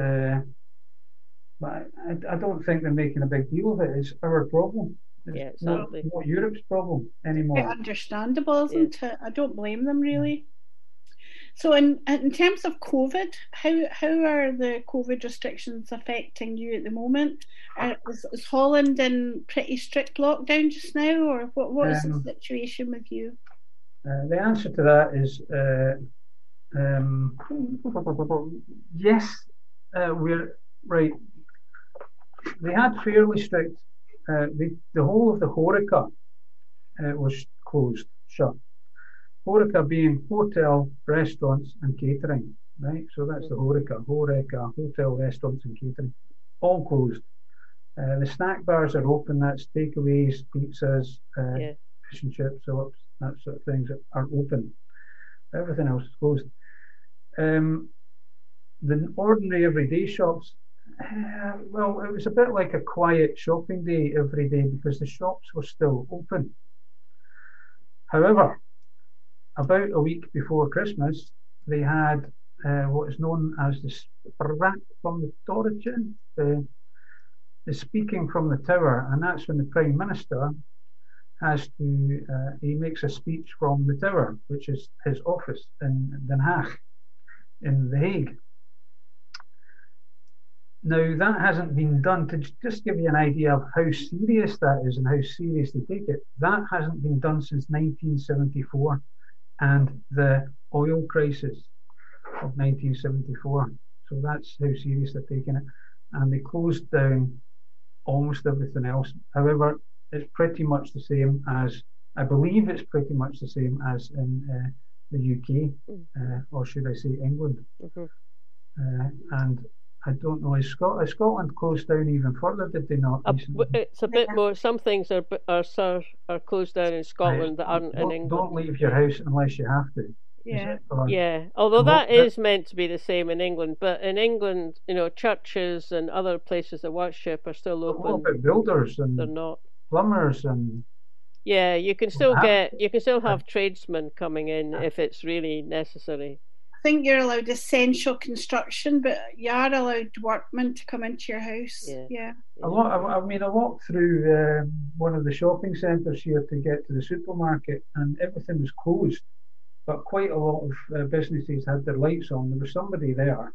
but I don't think they're making a big deal of it. It's our problem. It's not Europe's problem anymore. Quite understandable, isn't it? I don't blame them, really. So in terms of COVID, how are the COVID restrictions affecting you at the moment? Is Holland in pretty strict lockdown just now, or what is the situation with you? The answer to that is yes, we're right. They had fairly strict. The whole of the HoReCa was closed, shut. HoReCa being hotel, restaurants, and catering, right? So that's the HoReCa, hotel, restaurants, and catering, all closed. The snack bars are open. That's takeaways, pizzas, fish and chips, syrups, that sort of things are open. Everything else is closed. The ordinary everyday shops, well, it was a bit like a quiet shopping day every day because the shops were still open. However, about a week before Christmas, they had what is known as the Spraak from the Torretje, the speaking from the tower, and that's when the Prime Minister has to, he makes a speech from the tower, which is his office in Den Haag, in The Hague. Now, that hasn't been done, to just give you an idea of how serious that is and how serious they take it. That hasn't been done since 1974 and the oil crisis of 1974. So that's how serious they're taking it. And they closed down almost everything else. However, it's pretty much the same as, I believe it's pretty much the same as in the UK, or should I say England. And I don't know, is Scotland closed down even further? Did they not? It's a bit more. Some things are closed down in Scotland that aren't in England. Don't leave your house unless you have to. Yeah. Although that is meant to be the same in England, but in England, churches and other places of worship are still open. What about builders and they're not plumbers and? Yeah, you can still have tradesmen coming in if it's really necessary. I think you're allowed essential construction, but you are allowed workmen to come into your house. Yeah. I walked through one of the shopping centres here to get to the supermarket, and everything was closed. But quite a lot of businesses had their lights on. There was somebody there,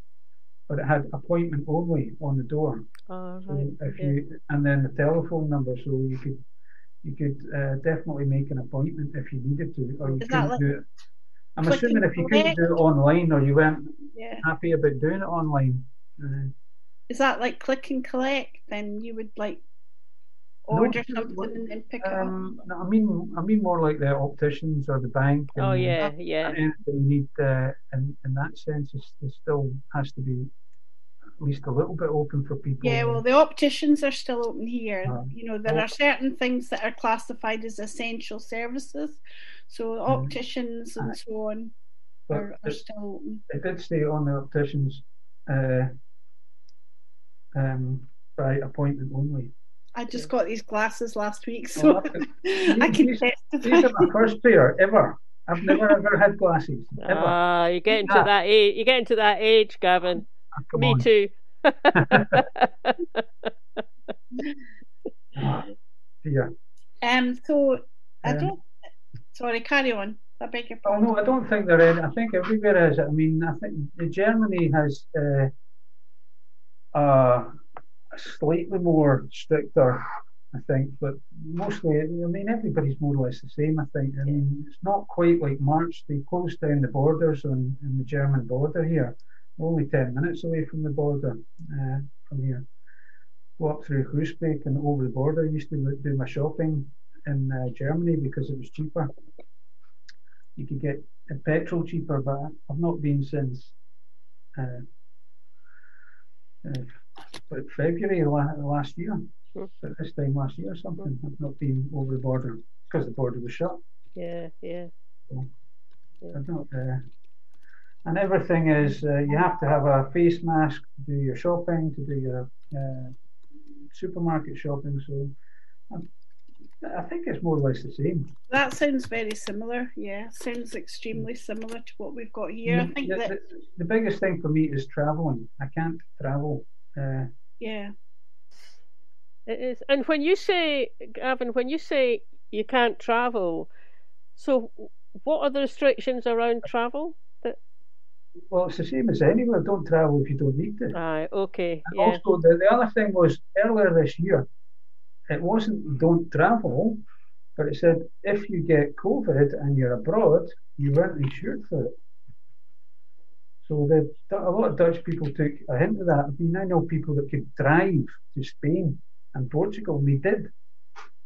but it had appointment only on the door. Oh, right. So and then the telephone number, so you could definitely make an appointment if you needed to, or you couldn't do it. I'm assuming if you couldn't do it online, or you weren't happy about doing it online. Is that like click and collect? Then you would order something and then pick it up. No, I mean more like the opticians or the bank. And, anything you need in that sense, it still has to be at least a little bit open for people. Yeah, well, the opticians are still open here. There are certain things that are classified as essential services. So opticians and so on are still open. It did stay on the opticians by appointment only. I just got these glasses last week, so I can testify. These are my first pair ever. I've never ever had glasses. Ever. You get into that age. You get into that age, Gavin. Me on. Too. Dear. So I don't. Sorry, carry on. I beg your pardon. Oh no, I don't think there is. I think everywhere is. I mean, I think Germany has slightly more stricter, I think, but mostly, I mean, everybody's more or less the same, I think. I mean, it's not quite like March. They closed down the borders on the German border here. We're only 10 minutes away from the border from here. Go up through Groesbeek and over the border. I used to do my shopping in Germany because it was cheaper. You could get petrol cheaper, but I've not been since February last year. But this time last year or something, I've not been over the border because the border was shut. Yeah. So, I've not. And everything is, you have to have a face mask to do your shopping, to do your supermarket shopping. So I think it's more or less the same. That sounds very similar. Yeah, sounds extremely similar to what we've got here. I think that the biggest thing for me is travelling. I can't travel. Yeah. It is. And when you say, Gavin, when you say you can't travel, so what are the restrictions around travel? Well, it's the same as anywhere. Don't travel if you don't need to. Aye, okay. And yeah. also, the other thing was earlier this year, it wasn't don't travel, but it said if you get COVID and you're abroad, you weren't insured for it. So a lot of Dutch people took a hint of that. I mean, I know people that could drive to Spain and Portugal, and they did.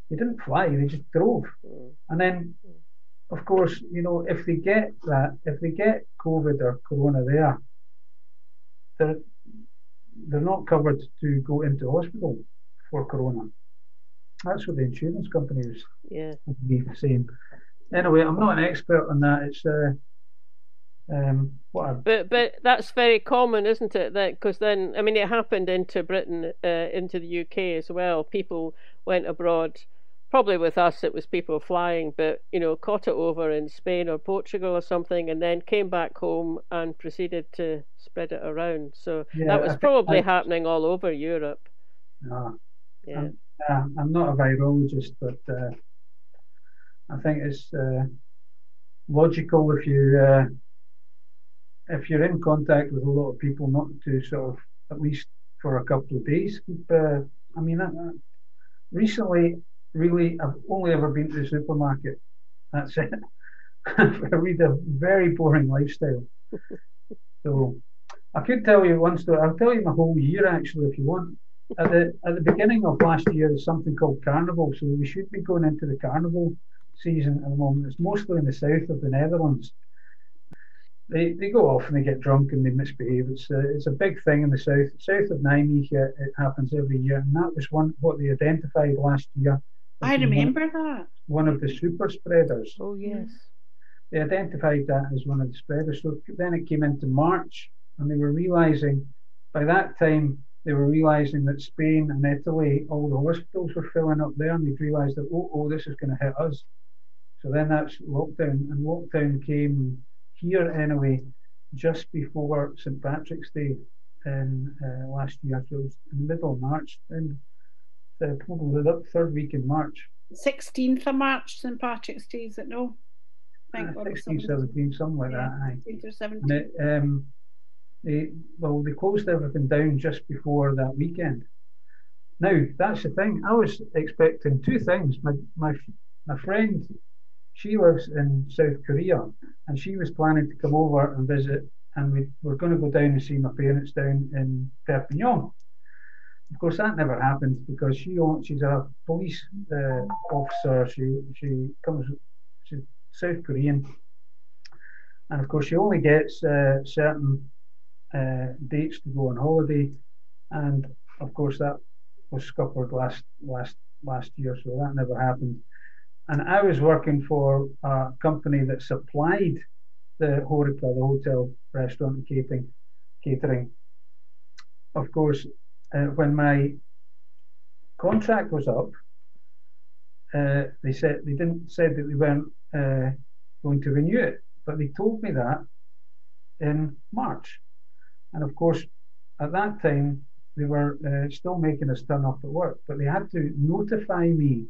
They didn't fly, they just drove. And then, of course, you know, if they get COVID or corona there, they're not covered to go into hospital for corona. That's what the insurance companies would be saying. Anyway, I'm not an expert on that. It's But that's very common, isn't it? That because then, I mean, it happened into Britain, into the UK as well. People went abroad. Probably with us, it was people flying, but you know, caught it over in Spain or Portugal or something, and then came back home and proceeded to spread it around. So that was probably happening all over Europe. I'm not a virologist, but I think it's logical if you're in contact with a lot of people, not to sort of, at least for a couple of days. I mean, recently, really, I've only ever been to the supermarket. That's it. I lead a very boring lifestyle. So I could tell you one story. I'll tell you my whole year, actually, if you want. At the beginning of last year, there's something called Carnival. So we should be going into the Carnival season at the moment. It's mostly in the south of the Netherlands. They go off and they get drunk and they misbehave. It's a big thing in the south of Nijmegen. It happens every year, and that was what they identified last year. I remember that. One of the super spreaders. Oh yes. They identified that as one of the spreaders. So then it came into March, and they were realizing by that time that Spain and Italy, all the hospitals were filling up there, and they'd realised that this is going to hit us. So then that's lockdown, and lockdown came here anyway just before St Patrick's Day in last year. So it was in the middle of March, and probably the third week in March. 16th of March, St Patrick's Day, is it? No, 16, 17, something like that. 16th or 17th. They closed everything down just before that weekend. Now that's the thing. I was expecting two things. My friend, she lives in South Korea, and she was planning to come over and visit, and we were going to go down and see my parents down in Perpignan. Of course, that never happened because she's a police officer. She's South Korean, and of course she only gets certain dates to go on holiday, and of course that was scuppered last year, so that never happened. And I was working for a company that supplied the Horeca, the hotel, restaurant, and catering. Of course, when my contract was up, they said that they weren't going to renew it, but they told me that in March. And of course, at that time, they were still making us turn up at work, but they had to notify me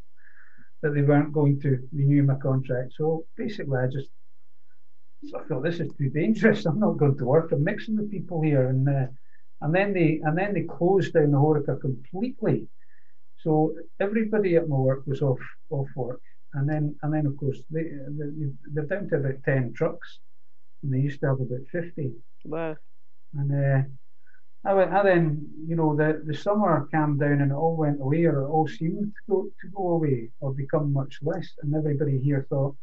that they weren't going to renew my contract. So basically, I thought, this is too dangerous. I'm not going to work. I'm mixing with people here, and then they closed down the Horeca completely. So everybody at my work was off work, and then of course they're down to about 10 trucks, and they used to have about 50. Wow. And I then, you know, the summer calmed down and it all went away, or it all seemed to go away or become much less. And everybody here thought,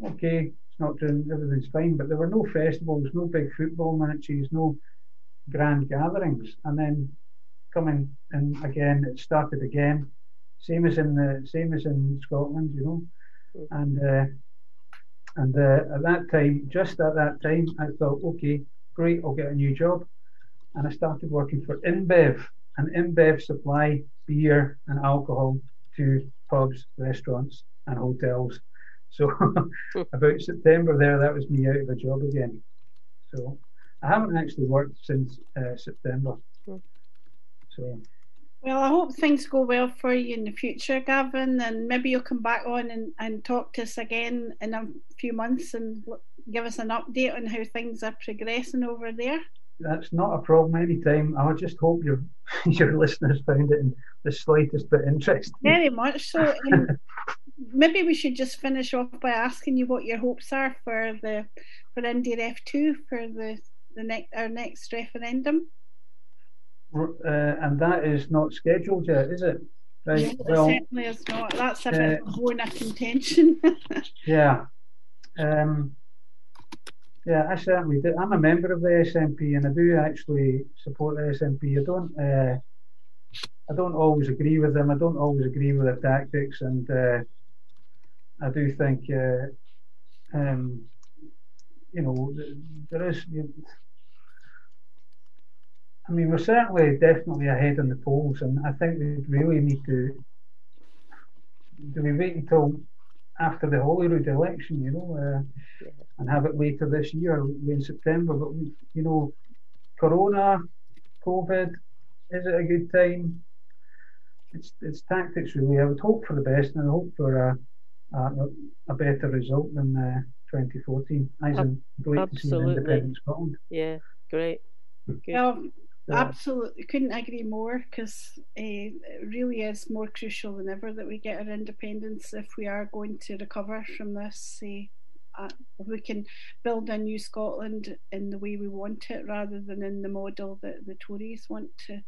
okay, it's not doing, everything's fine. But there were no festivals, no big football matches, no grand gatherings. And then coming in again, it started again, same as in Scotland, you know. And And at that time, just at that time, I thought, okay, great, I'll get a new job. And I started working for InBev, and InBev supply beer and alcohol to pubs, restaurants, and hotels. So about September there, that was me out of a job again. So I haven't actually worked since September. So. Well, I hope things go well for you in the future, Gavin, and maybe you'll come back on and talk to us again in a few months and give us an update on how things are progressing over there. That's not a problem anytime. I just hope your listeners found it in the slightest bit interesting. Very much so. Maybe we should just finish off by asking you what your hopes are for IndyRef 2 for our next referendum. And that is not scheduled yet, is it? Right. Yeah, well, it certainly is not. That's a bit more in a contention. Yeah. Yeah, I certainly do. I'm a member of the SNP, and I do actually support the SNP. I don't always agree with them. I don't always agree with their tactics, and I do think, there is. I mean, we're certainly definitely ahead in the polls, and I think we really need to. Do we wait until after the Holyrood election, and have it later this year, in September? But Corona, COVID, is it a good time? It's tactics, really. I would hope for the best, and I hope for a better result than 2014. I'm glad to see an independent Scotland. Yeah, great. Good. Well, absolutely, couldn't agree more, because it really is more crucial than ever that we get our independence if we are going to recover from this. If we can build a new Scotland in the way we want it, rather than in the model that the Tories want to.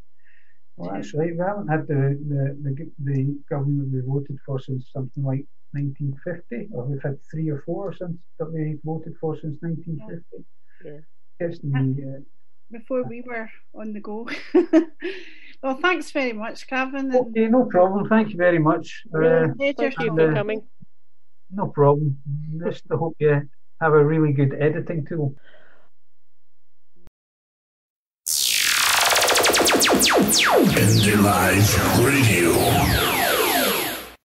Well, that's right. We haven't had the government we voted for since something like 1950, or we've had 3 or 4 since that we voted for since 1950. Yeah. Before we were on the go. Well, thanks very much, Gavin. Okay, no problem. Thank you very much. Thank you for coming. No problem. Just I hope you have a really good editing tool. Indy Live Radio.